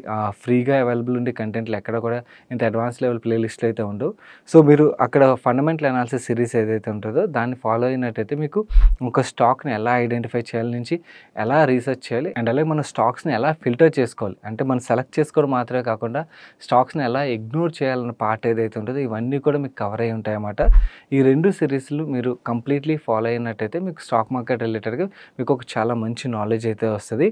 A: ఫ్రీగా అవైలబుల్ ఉండే కంటెంట్లు ఎక్కడ కూడా ఇంత అడ్వాన్స్ లెవెల్ ప్లేలిస్ట్లు అయితే ఉండవు. సో మీరు అక్కడ ఫండమెంటల్ అనాలిసిస్ సిరీస్ ఏదైతే ఉంటుందో దాన్ని ఫాలో అయినట్టయితే మీకు ఒక స్టాక్ని ఎలా ఐడెంటిఫై చేయాలి నుంచి ఎలా రీసెర్చ్ చేయాలి అండ్ అలాగే మన స్టాక్స్ని ఎలా ఫిల్టర్ చేసుకోవాలి అంటే మనం సెలెక్ట్ చేసుకోవడం మాత్రమే కాకుండా స్టాక్స్ని ఎలా ఇగ్నోర్ చేయాలన్న పార్ట్ ఏదైతే ఉంటుందో ఇవన్నీ కూడా మీకు కవర్ అయి ఉంటాయి అన్నమాట. ఈ 2 సిరీస్లు మీరు కంప్లీట్లీ ఫాలో అయినట్టయితే మీకు స్టాక్ మార్కెట్ రిలేటెడ్గా మీకు ఒక చాలా మంచి నాలెడ్జ్ అయితే వస్తుంది.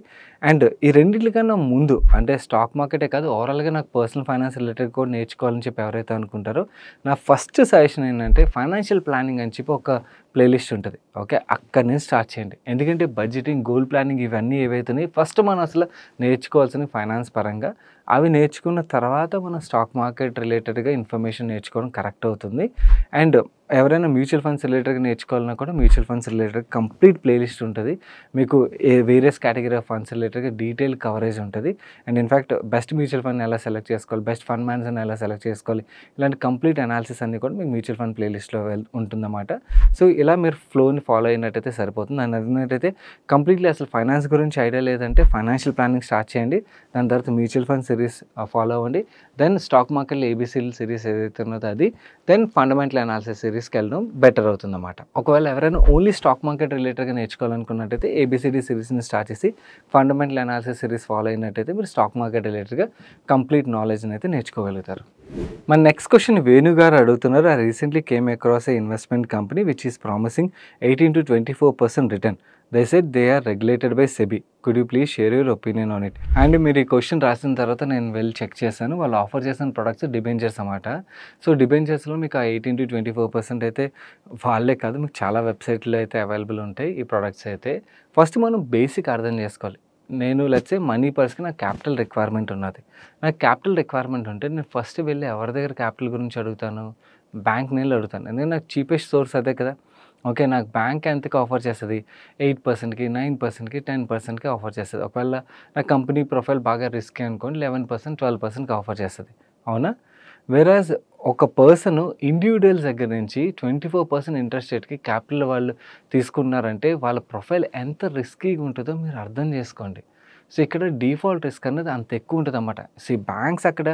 A: అండ్ ఈ రెండింటికన్నా ముందు అంటే స్టాక్ మార్కెటే కాదు ఓవరాల్గా నాకు పర్సనల్ ఫైనాన్స్ రిలేటెడ్ కూడా నేర్చుకోవాలని చెప్పి ఎవరైతే అనుకుంటారో నా ఫస్ట్ సజెషన్ ఏంటంటే ఫైనాన్షియల్ ప్లానింగ్ అని చెప్పి ఒక ప్లేలిస్ట్ ఉంటుంది. ఓకే, అక్కడి నుంచి స్టార్ట్ చేయండి. ఎందుకంటే బడ్జెటింగ్, గోల్ ప్లానింగ్ ఇవన్నీ ఏవైతున్నాయి ఫస్ట్ మనం అసలు నేర్చుకోవాల్సినవి ఫైనాన్స్ పరంగా. అవి నేర్చుకున్న తర్వాత మనం స్టాక్ మార్కెట్ రిలేటెడ్గా ఇన్ఫర్మేషన్ నేర్చుకోవడం కరెక్ట్ అవుతుంది. అండ్ ఎవరైనా మ్యూచువల్ ఫండ్స్ రిలేటెడ్గా నేర్చుకోవాలన్నా కూడా mutual funds related complete playlist ఉంటుంది. మీకు వేరియస్ కేటగిరీ ఆఫ్ ఫండ్స్ రిలేటెడ్గా డీటెయిల్ కవరేజ్ ఉంటుంది. And in fact best mutual fund ఎలా సెలెక్ట్ చేసుకోవాలి, బెస్ట్ ఫండ్ మేనేజర్ని ఎలా సెలెక్ట్ చేసుకోవాలి, ఇలాంటి కంప్లీట్ అనాలిసిస్ అన్నీ కూడా మీకు మ్యూచువల్ ఫండ్ ప్లేలిస్ట్లో ఉంటుందన్నమాట. సో ఇలా మీరు ఫ్లోని ఫాలో అయినట్టయితే సరిపోతుంది. నన్ను అడిగినట్టయితే కంప్లీట్లీ అసలు ఫైనాన్స్ గురించి ఐడియా లేదంటే ఫైనాన్షియల్ ప్లానింగ్ స్టార్ట్ చేయండి. దాని తర్వాత మ్యూచువల్ ఫండ్ సిరీస్ ఫాలో అవ్వండి. దెన్ స్టాక్ మార్కెట్లో ఏబీసీల్ సిరీస్ ఏదైతే ఉన్నదో అది, దెన్ ఫండమెంటల్ అనాలిసిస్ సిరీస్కి వెళ్ళడం బెటర్ అవుతుందన్నమాట. ఒకవేళ ఎవరైనా ఓన్లీ స్టాక్ మార్కెట్ రిలేటెడ్గా నేర్చుకోవాలనుకున్నట్టయితే ఏబిసిడి సిరీస్ని స్టార్ట్ చేసి ఫండమెంటల్ అనాలిసిస్ సిరీస్ ఫాలో అయినట్టయితే మీరు స్టాక్ మార్కెట్ రిలేటెడ్గా కంప్లీట్ నాలెడ్జ్ని అయితే నేర్చుకోగలుగుతారు. మన నెక్స్ట్ క్వశ్చన్ వేణు గారు అడుగుతున్నారు. I recently came across a investment company which is promising 18 to 24% return. They said they are regulated by SEBI. Could you please share your opinion on it? And మీరు ఈ క్వశ్చన్ రాసిన తర్వాత నేను వెళ్ళి చెక్ చేశాను. వాళ్ళు ఆఫర్ చేసిన ప్రొడక్ట్స్ డిబెంచర్స్ అన్నమాట. సో డిబెంచర్స్లో మీకు ఆ 18 to 24% అయితే వాళ్ళే కాదు, మీకు చాలా వెబ్సైట్లో అయితే అవైలబుల్ ఉంటాయి ఈ ప్రొడక్ట్స్ అయితే. ఫస్ట్ మనం బేసిక్ అర్థం చేసుకోవాలి. నేను లెట్స్ సే మనీ పర్స్కి నాకు క్యాపిటల్ రిక్వైర్మెంట్ ఉన్నది. నాకు క్యాపిటల్ రిక్వైర్మెంట్ ఉంటే నేను ఫస్ట్ వెళ్ళి ఎవరి దగ్గర క్యాపిటల్ గురించి అడుగుతాను? బ్యాంక్ని వెళ్ళి అడుగుతాను. ఎందుకంటే నాకు చీపెస్ట్ సోర్స్ అదే కదా. ఓకే, నాకు బ్యాంక్ ఎంతకి ఆఫర్ చేస్తుంది? 8%కి, 9%కి, 10%కి ఆఫర్ చేస్తుంది. ఒకవేళ నా కంపెనీ ప్రొఫైల్ బాగా రిస్కీ అనుకోండి 11%, 12%కి ఆఫర్ చేస్తుంది. అవునా? వెరాజ్ ఒక పర్సన్ ఇండివిజువల్స్ దగ్గర నుంచి 24% ఇంట్రెస్ట్ రేట్కి క్యాపిటల్ వాళ్ళు తీసుకున్నారంటే వాళ్ళ ప్రొఫైల్ ఎంత రిస్కీగా ఉంటుందో మీరు అర్థం చేసుకోండి. సో ఇక్కడ డిఫాల్ట్ రిస్క్ అనేది అంత ఎక్కువ ఉంటుంది అన్నమాట. బ్యాంక్స్ అక్కడ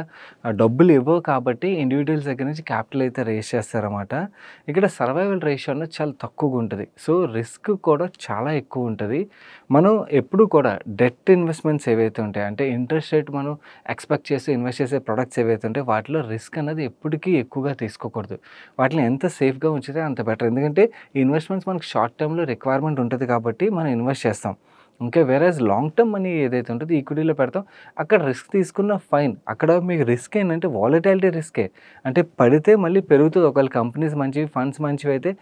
A: డబ్బులు ఇవ్వవు కాబట్టి ఇండివిజువల్స్ దగ్గర నుంచి క్యాపిటల్ అయితే రేస్ చేస్తారన్నమాట. ఇక్కడ సర్వైవల్ రేషియో అనేది చాలా తక్కువగా ఉంటుంది. సో రిస్క్ కూడా చాలా ఎక్కువ ఉంటుంది. మనం ఎప్పుడు కూడా డెట్ ఇన్వెస్ట్మెంట్స్ ఏవైతే ఉంటాయి, అంటే ఇంట్రెస్ట్ రేట్ మనం ఎక్స్పెక్ట్ చేసి ఇన్వెస్ట్ చేసే ప్రొడక్ట్స్ ఏవైతే ఉంటాయి వాటిలో రిస్క్ అనేది ఎప్పటికీ ఎక్కువగా తీసుకోకూడదు. వాటిని ఎంత సేఫ్గా ఉంచితే అంత బెటర్. ఎందుకంటే ఈ ఇన్వెస్ట్మెంట్స్ మనకు షార్ట్ టర్మ్లో రిక్వైర్మెంట్ ఉంటుంది కాబట్టి మనం ఇన్వెస్ట్ చేస్తాం. ఓకే, వేరేజ్ లాంగ్ టర్మ్ మనీ ఏదైతే ఉంటుందో ఈక్విటీలో పెడతాం, అక్కడ రిస్క్ తీసుకున్న ఫైన్. అక్కడ మీకు రిస్క్ ఏంటంటే వాలటాలిటీ రిస్కే. అంటే పడితే మళ్ళీ పెరుగుతుంది. ఒకవేళ కంపెనీస్ మంచివి, ఫండ్స్ మంచివి అయితే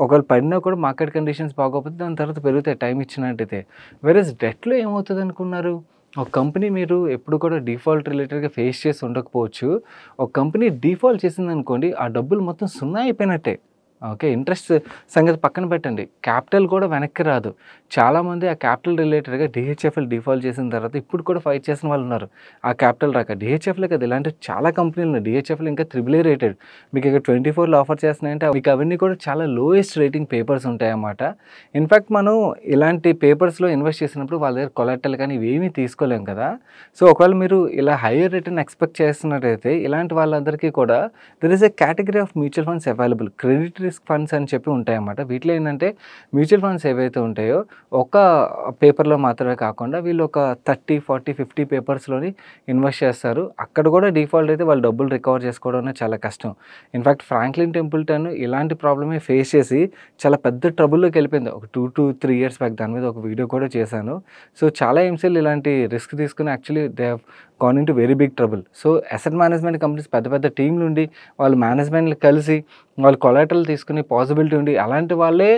A: ఒకవేళ పడినా కూడా మార్కెట్ కండిషన్స్ బాగోకపోతే దాని తర్వాత పెరుగుతాయి టైం ఇచ్చినట్టయితే. వేరేజ్ డెట్లో ఏమవుతుంది అనుకున్నారు? ఒక కంపెనీ మీరు ఎప్పుడు కూడా డిఫాల్ట్ రిలేటెడ్గా ఫేస్ చేసి ఉండకపోవచ్చు. ఒక కంపెనీ డిఫాల్ట్ చేసిందనుకోండి, ఆ డబ్బులు మొత్తం సున్నా అయిపోయినట్టే. ఓకే, ఇంట్రెస్ట్ సంగతి పక్కన పెట్టండి, క్యాపిటల్ కూడా వెనక్కి రాదు. చాలామంది ఆ క్యాపిటల్ రిలేటెడ్గా డిహెచ్ఎఫ్ఎల్ డిఫాల్ట్ చేసిన తర్వాత ఇప్పుడు కూడా ఫైట్ చేసిన వాళ్ళు ఉన్నారు. ఆ క్యాపిటల్ రాక డిహెచ్ఎఫ్లే కదా, ఇలాంటి చాలా కంపెనీలు ఉన్నాయి. డిహెచ్ఎఫ్ఎల్ ఇంకా AAA రేటెడ్. మీకు ఇక్కడ 24లో ఆఫర్ చేస్తున్నాయంటే మీకు అవన్నీ కూడా చాలా లోయెస్ట్ రేటింగ్ పేపర్స్ ఉంటాయన్నమాట. ఇన్ఫ్యాక్ట్ మనం ఇలాంటి పేపర్స్లో ఇన్వెస్ట్ చేసినప్పుడు వాళ్ళ దగ్గర కొలాటరల్ కానీ ఇవేమీ తీసుకోలేం కదా. సో ఒకవేళ మీరు ఇలా హైయర్ రిటర్న్ ఎక్స్పెక్ట్ చేస్తున్నట్టయితే ఇలాంటి వాళ్ళందరికీ కూడా there is a category of mutual funds available. Credit risk funds అని చెప్పి ఉంటాయన్నమాట. వీటిలో ఏంటంటే మ్యూచువల్ ఫండ్స్ ఏవైతే ఉంటాయో ఒక పేపర్లో మాత్రమే కాకుండా వీళ్ళు ఒక 30, 40, 50 పేపర్స్లోని ఇన్వెస్ట్ చేస్తారు. అక్కడ కూడా డిఫాల్ట్ అయితే వాళ్ళు డబ్బులు రికవర్ చేసుకోవడం అనేది చాలా కష్టం. ఇన్ఫ్యాక్ట్ ఫ్రాంక్లిన్ టెంపుల్టన్ ఇలాంటి ప్రాబ్లమే ఫేస్ చేసి చాలా పెద్ద ట్రబుల్లోకి వెళ్ళిపోయింది ఒక 2 to 3 years బ్యాక్. దాని మీద ఒక వీడియో కూడా చేశాను. సో చాలా ఎంసీలు ఇలాంటి రిస్క్ తీసుకుని actually they have gone in to very big trouble. So asset management companies పెద్ద పెద్ద టీంలు ఉండి వాళ్ళు మేనేజ్మెంట్లు కలిసి వాళ్ళు కొలాటరల్ తీసుకునే పాసిబిలిటీ ఉండి అలాంటి వాళ్ళే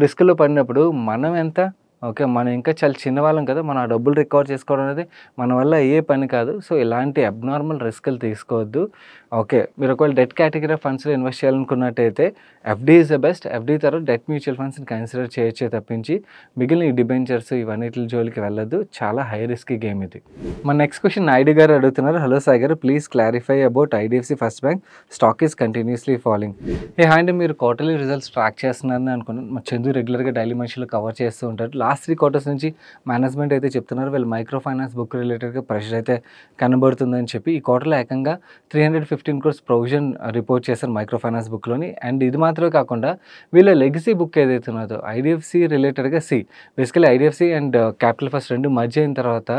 A: రిస్క్లో పడినప్పుడు మనం ఎంత? ఓకే, మనం ఇంకా చాలా చిన్నవాళ్ళం కదా, మనం ఆ డబ్బులు రికవర్ చేసుకోవడం అనేది మన వల్ల అయ్యే పని కాదు. సో ఇలాంటి అబ్నార్మల్ రిస్క్లు తీసుకోవద్దు. ఓకే, మీరు ఒకవేళ డెట్ కేటగిరీ ఫండ్స్లో ఇన్వెస్ట్ చేయాలనుకున్నట్టయితే FD is the best. FD తర్వాత డెట్ మ్యూచువల్ ఫండ్స్ని కన్సిడర్ చేయొచ్చే తప్పించి మిగిలిన ఈ డిబెంచర్స్ ఇవన్నిటి జోలికి వెళ్ళొద్దు. చాలా హై రిస్కీ గేమ్ ఇది. మన నెక్స్ట్ క్వశ్చన్ నాయుడు గారు అడుగుతున్నారు. హలో సాయి గారు, please clarify about IDFC first bank stock is continuously falling. And మీరు క్వార్టర్లీ రిజల్ట్స్ ట్రాక్ చేస్తున్నారని అనుకున్నాను. మా చందు రెగ్యులర్గా డైలీ మనుషులు కవర్ చేస్తూ ఉంటారు. లాస్ట్ 3 quarters నుంచి మేనేజ్మెంట్ అయితే చెప్తున్నారు వీళ్ళు మైక్రో ఫైనాన్స్ బుక్ రిలేటెడ్గా ప్రెషర్ అయితే కనబడుతుందని చెప్పి ఈ క్వార్టర్లో ఏకంగా 315 crores ప్రొవిజన్ రిపోర్ట్ చేశారు మైక్రో ఫైనాన్స్ బుక్లోని. అండ్ ఇది మాత్రమే కాకుండా వీళ్ళ లెగసీ బుక్ ఏదైతే ఉన్నదో ఐడిఎఫ్సి రిలేటెడ్గా basically IDFC and capital first రెండు మర్జ్ అయిన తర్వాత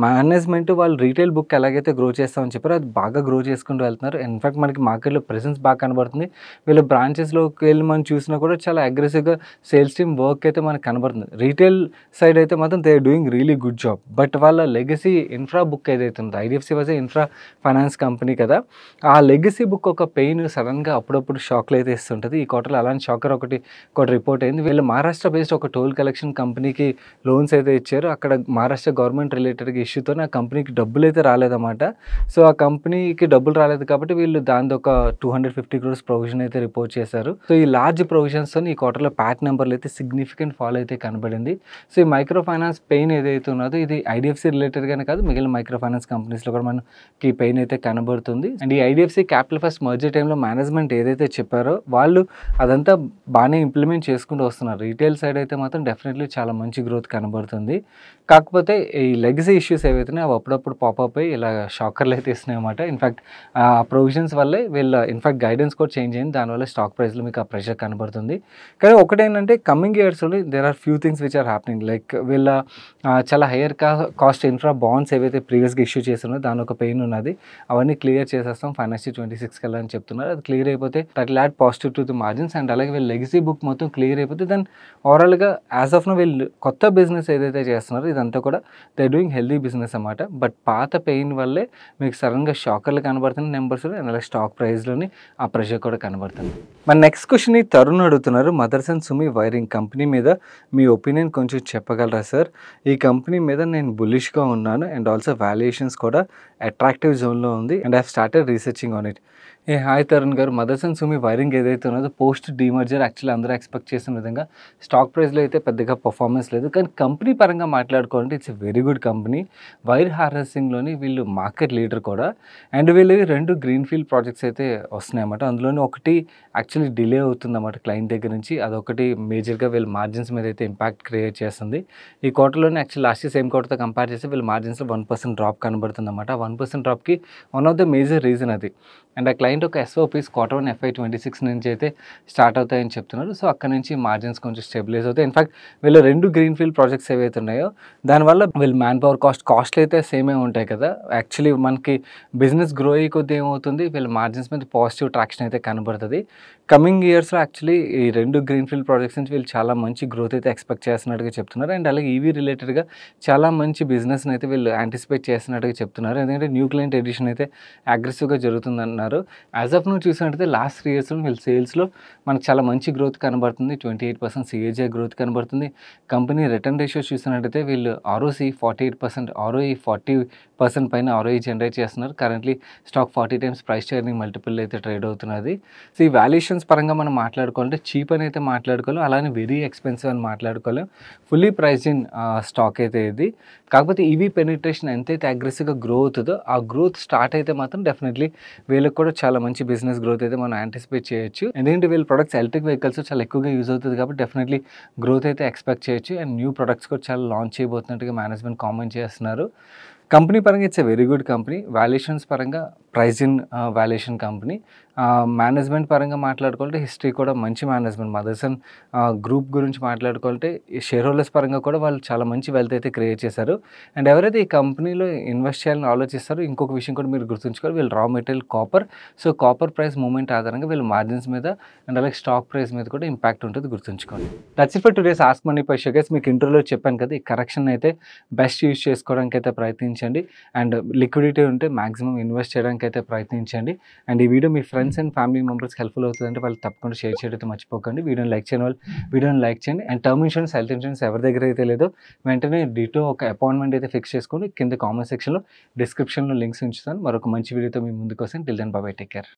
A: మేనేజ్మెంట్ వాళ్ళు రీటైల్ బుక్ ఎలాగైతే గ్రో చేస్తామని చెప్పారో అది బాగా గ్రో చేసుకుంటూ వెళ్తున్నారు. ఇన్ఫాక్ట్ మనకి మార్కెట్లో ప్రెసెన్స్ బాగా కనబడుతుంది. వీళ్ళ బ్రాంచెస్లోకి వెళ్ళి మనం చూసినా కూడా చాలా అగ్రెసివ్గా సేల్స్ టీమ్ వర్క్ అయితే మనకు కనబడుతుంది. రీటైల్ రీటైల్ సైడ్ అయితే మాత్రం they are doing really good job. But వాళ్ళ లెగసీ ఇన్ఫ్రా బుక్ ఏదైతే ఉందో, IDFC was a infra finance company కదా, ఆ లెగసీ బుక్ ఒక పెయిన్ సడన్గా అప్పుడప్పుడు షాక్లు అయితే ఇస్తుంటుంది. ఈ క్వార్టర్లో అలాంటి షాకర్ ఒకటి రిపోర్ట్ అయింది. వీళ్ళు మహారాష్ట్ర బేస్డ్ ఒక టోల్ కలెక్షన్ కంపెనీకి లోన్స్ అయితే ఇచ్చారు. అక్కడ మహారాష్ట్ర గవర్నమెంట్ రిలేటెడ్గా ఇష్యూతో ఆ కంపెనీకి డబ్బులు అయితే రాలేదన్నమాట. సో ఆ కంపెనీకి డబ్బులు రాలేదు కాబట్టి వీళ్ళు దాని ఒక 250 crores ప్రొవిజన్ అయితే రిపోర్ట్ చేశారు. సో ఈ లార్జ్ ప్రొవిజన్స్తో ఈ క్వార్టర్లో ప్యాట్ నెంబర్లు అయితే సిగ్నిఫికెంట్ ఫాల్ అయితే కనబడింది. సో ఈ మైక్రో ఫైనాన్స్ పెయిన్ ఏదైతే ఉన్నదో ఇది ఐడిఎఫ్సి రిలేటెడ్గానే కాదు, మిగిలిన మైక్రో ఫైనాన్స్ కంపెనీస్లో కూడా మనకి పెయిన్ అయితే కనబడుతుంది. అండ్ ఈ ఐడిఎఫ్సి క్యాపిటల్ ఫస్ట్ మర్జర్ టైంలో మేనేజ్మెంట్ ఏదైతే చెప్పారో వాళ్ళు అదంతా బాగానే ఇంప్లిమెంట్ చేసుకుంటూ వస్తున్నారు. రీటైల్ సైడ్ అయితే మాత్రం డెఫినెట్లీ చాలా మంచి గ్రోత్ కనబడుతుంది. కాకపోతే ఈ లెగసీ ఇష్యూస్ ఏవైతున్నాయి అవి అప్పుడప్పుడు పాపప్ అయ్యి ఇలా షాకర్లు అయితే ఇస్తున్నాయి అన్నమాట. ఇన్ఫాక్ట్ ఆ ప్రొవిజన్స్ వల్లే వీళ్ళ ఇన్ఫాక్ట్ గైడెన్స్ కూడా చేంజ్ అయింది. దానివల్ల స్టాక్ ప్రైస్లో మీకు ఆ ప్రెషర్ కనబడుతుంది. కానీ ఒకటేంటంటే కమింగ్ ఇయర్స్లో there are few things which are happening. Like వీళ్ళ చాలా హైయర్ కాస్ట్ ఇన్ఫ్రా బాండ్స్ ఏవైతే ప్రీవియస్గా ఇష్యూ చేస్తున్నారో దాని ఒక పెయిన్ ఉన్నది. అవన్నీ క్లియర్ చేసేస్తాం ఫైనాన్షియల్ 26 కల్లా అని చెప్తున్నారు. అది క్లియర్ అయిపోతే that will add positive to the margins. And అలాగే వీళ్ళ లెగసీ బుక్ మొత్తం క్లియర్ అయిపోతే దెన్ ఓవరాల్గా యాజ్ ఆఫ్ నో వీళ్ళు కొత్త బిజినెస్ ఏదైతే చేస్తున్నారో ఇదంతా కూడా they are doing healthy business అన్నమాట. బట్ పాత పెయిన్ వల్లే మీకు సడన్గా షాకర్లు కనబడుతున్న నెంబర్స్, అండ్ అలాగే స్టాక్ ప్రైస్లోని ఆ ప్రెషర్ కూడా కనబడుతుంది. మన నెక్స్ట్ క్వశ్చన్ తరుణ్ అడుగుతున్నారు, మదర్సన్ సుమి వైరింగ్ కంపెనీ మీద మీ ఒపీనియన్ కొంచెం చెప్పగలరా సార్? ఈ కంపెనీ మీద నేను బులిష్గా ఉన్నాను అండ్ ఆల్సో వాల్యుయేషన్స్ కూడా అట్రాక్టివ్ జోన్లో ఉంది and I have started researching on it. Hi Tarun గారు, మదర్సన్ సుమి వైరింగ్ ఏదైతే ఉన్నదో పోస్ట్ డీమర్జర్ యాక్చువల్లీ అందరూ ఎక్స్పెక్ట్ చేసిన విధంగా స్టాక్ ప్రైస్లో అయితే పెద్దగా పర్ఫార్మెన్స్ లేదు. కానీ కంపెనీ పరంగా మాట్లాడుకోవాలంటే it's a very good company. Wire హార్వెస్టింగ్లోని వీళ్ళు మార్కెట్ లీడర్ కూడా. అండ్ వీళ్ళవి 2 గ్రీన్ఫీల్డ్ ప్రాజెక్ట్స్ అయితే వస్తున్నాయి అన్నమాట. అందులోని ఒకటి యాక్చువల్లీ డిలే అవుతుందన్నమాట క్లయింట్ దగ్గర నుంచి. అదొకటి మేజర్గా వీళ్ళ మార్జిన్స్ మీద అయితే ఇంపాక్ట్ క్రియేట్ చేస్తుంది. ఈ క్వార్టర్లోనే యాక్చువల్లీ లాస్ట్ సేమ్ క్వార్టర్తో కంపేర్ చేస్తే వీళ్ళ మార్జిన్స్లో 1% డ్రాప్ కనబడుతుంది అన్నమాట. 1% డ్రాప్కి one of the major reason అది. అండ్ ఆ క్లయింట్ ఒక ఎస్ఓపీస్ Q1 FY26 నుంచి అయితే స్టార్ట్ అవుతాయని చెప్తున్నారు. సో అక్కడ నుంచి మార్జిన్స్ కొంచెం స్టెబిలైజ్ అవుతాయి. ఇన్ఫాక్ట్ వీళ్ళు 2 గ్రీన్ఫీల్డ్ ప్రాజెక్ట్స్ ఏవైతే ఉన్నాయో దానివల్ల వీళ్ళు మ్యాన్ పవర్ కాస్ట్లు అయితే సేమే ఉంటాయి కదా. యాక్చువల్లీ మనకి బిజినెస్ గ్రో అయ్యే కొద్దీ ఏమవుతుంది, వీళ్ళ మార్జిన్స్ మీద పాజిటివ్ ట్రాక్షన్ అయితే కనబడుతుంది. కమింగ్ ఇయర్స్లో యాక్చువల్లీ ఈ 2 గ్రీన్ఫీల్డ్ ప్రాజెక్ట్స్ నుంచి వీళ్ళు చాలా మంచి గ్రోత్ అయితే ఎక్స్పెక్ట్ చేస్తున్నట్టుగా చెప్తున్నారు. అండ్ అలాగే ఈవీ రిలేటెడ్గా చాలా మంచి బిజినెస్ని అయితే వీళ్ళు యాంటిసిపేట్ చేస్తున్నట్టుగా చెప్తున్నారు. ఎందుకంటే న్యూ క్లయింట్ ఎడిషన్ అయితే అగ్రెసివ్గా జరుగుతుందన్నారు. యాజ్ ఆఫ్ నువ్వు చూసినట్టయితే లాస్ట్ 3 yearsలో వీళ్ళ సేల్స్లో మనకు చాలా మంచి గ్రోత్ కనబడుతుంది. 28% CAGR గ్రోత్ కనబడుతుంది. కంపెనీ రిటర్న్ రేషియోస్ చూసినట్టయితే వీళ్ళు ROCE 48%, ROE 40% పైన ROE జనరేట్ చేస్తున్నారు. Currently stock 40 times price earning multiple అయితే ట్రేడ్ అవుతున్నది. సో ఈ వాల్యుయేషన్స్ పరంగా మనం మాట్లాడుకోవాలంటే చీప్ అని అయితే మాట్లాడుకోలేం, అలానే వెరీ ఎక్స్పెన్సివ్ అని మాట్లాడుకోలేం. ఫుల్లీ ప్రైస్ ఇన్ స్టాక్ అయితే ఇది. కాకపోతే ఈవీ పెనిట్రేషన్ ఎంతైతే అగ్రెసివ్గా గ్రో అవుతుందో ఆ గ్రోత్ స్టార్ట్ అయితే మాత్రం డెఫినెట్లీ వీళ్ళకి కూడా చాలా మంచి బిజినెస్ గ్రోత్ అయితే మనం యాంటిసిపేట్ చేయొచ్చు. ఎందుకంటే వీళ్ళ ప్రొడక్ట్స్ ఎలక్ట్రిక్ వెహికల్స్ చాలా ఎక్కువగా యూజ్ అవుతుంది కాబట్టి డెఫినెట్లీ గ్రోత్ అయితే ఎక్స్పెక్ట్ చేయొచ్చు. అండ్ న్యూ ప్రొడక్ట్స్ కూడా చాలా లాంచ్ చేయబోతున్నట్టుగా మేనేజ్మెంట్ కామెంట్ చేస్తున్నారు. కంపెనీ పరంగా it's a very good company. Valuations పరంగా price in valuation company. Management పరంగా మాట్లాడుకోవాలంటే హిస్టరీ కూడా మంచి మేనేజ్మెంట్. మదర్సన్ గ్రూప్ గురించి మాట్లాడుకోవాలంటే షేర్ హోల్డర్స్ పరంగా కూడా వాళ్ళు చాలా మంచి వెల్త్ అయితే క్రియేట్ చేశారు. అండ్ ఎవరైతే ఈ కంపెనీలో ఇన్వెస్ట్ చేయాలని ఆలోచిస్తారో ఇంకొక విషయం కూడా మీరు గుర్తుంచుకోవాలి, వీళ్ళు raw material copper. So copper price movement ఆధారంగా వీళ్ళ మార్జిన్స్ మీద అండ్ అలాగే స్టాక్ ప్రైస్ మీద కూడా ఇంపాక్ట్ ఉంటుంది, గుర్తుంచుకోండి. That's it for today's ask money pie show guys. మీకు ఇంటర్వ్యూలో చెప్పాను కదా, ఈ కరెక్షన్ అయితే బెస్ట్ యూజ్ చేసుకోవడానికి అయితే ప్రయత్నించండి. అండ్ లిక్విడిటీ ఉంటే మాక్సిమం ఇన్వెస్ట్ చేయడానికి అయితే ప్రయత్నించండి. అండ్ ఈ video me friends and family మెంబర్స్కి హెల్ప్ఫుల్ అవుతుందంటే వాళ్ళు తప్పకుండా షేర్ చేయడం అయితే మర్చిపోకండి. వీడియోని లైక్ చేయని వాళ్ళు వీడియోని లైక్ చేయండి. And term insurance, health insurance ఎవరి దగ్గర అయితే లేదో వెంటనే డిటో ఒక అపాయింట్మెంట్ అయితే ఫిక్స్ చేసుకొని కింద కామెంట్ సెక్షన్లో డిస్క్రిప్షన్లో లింక్స్ ఉంచుతాను. మరొక మంచి వీడియోతో మీ ముందుకు వస్తాను. Till then bye bye, take care.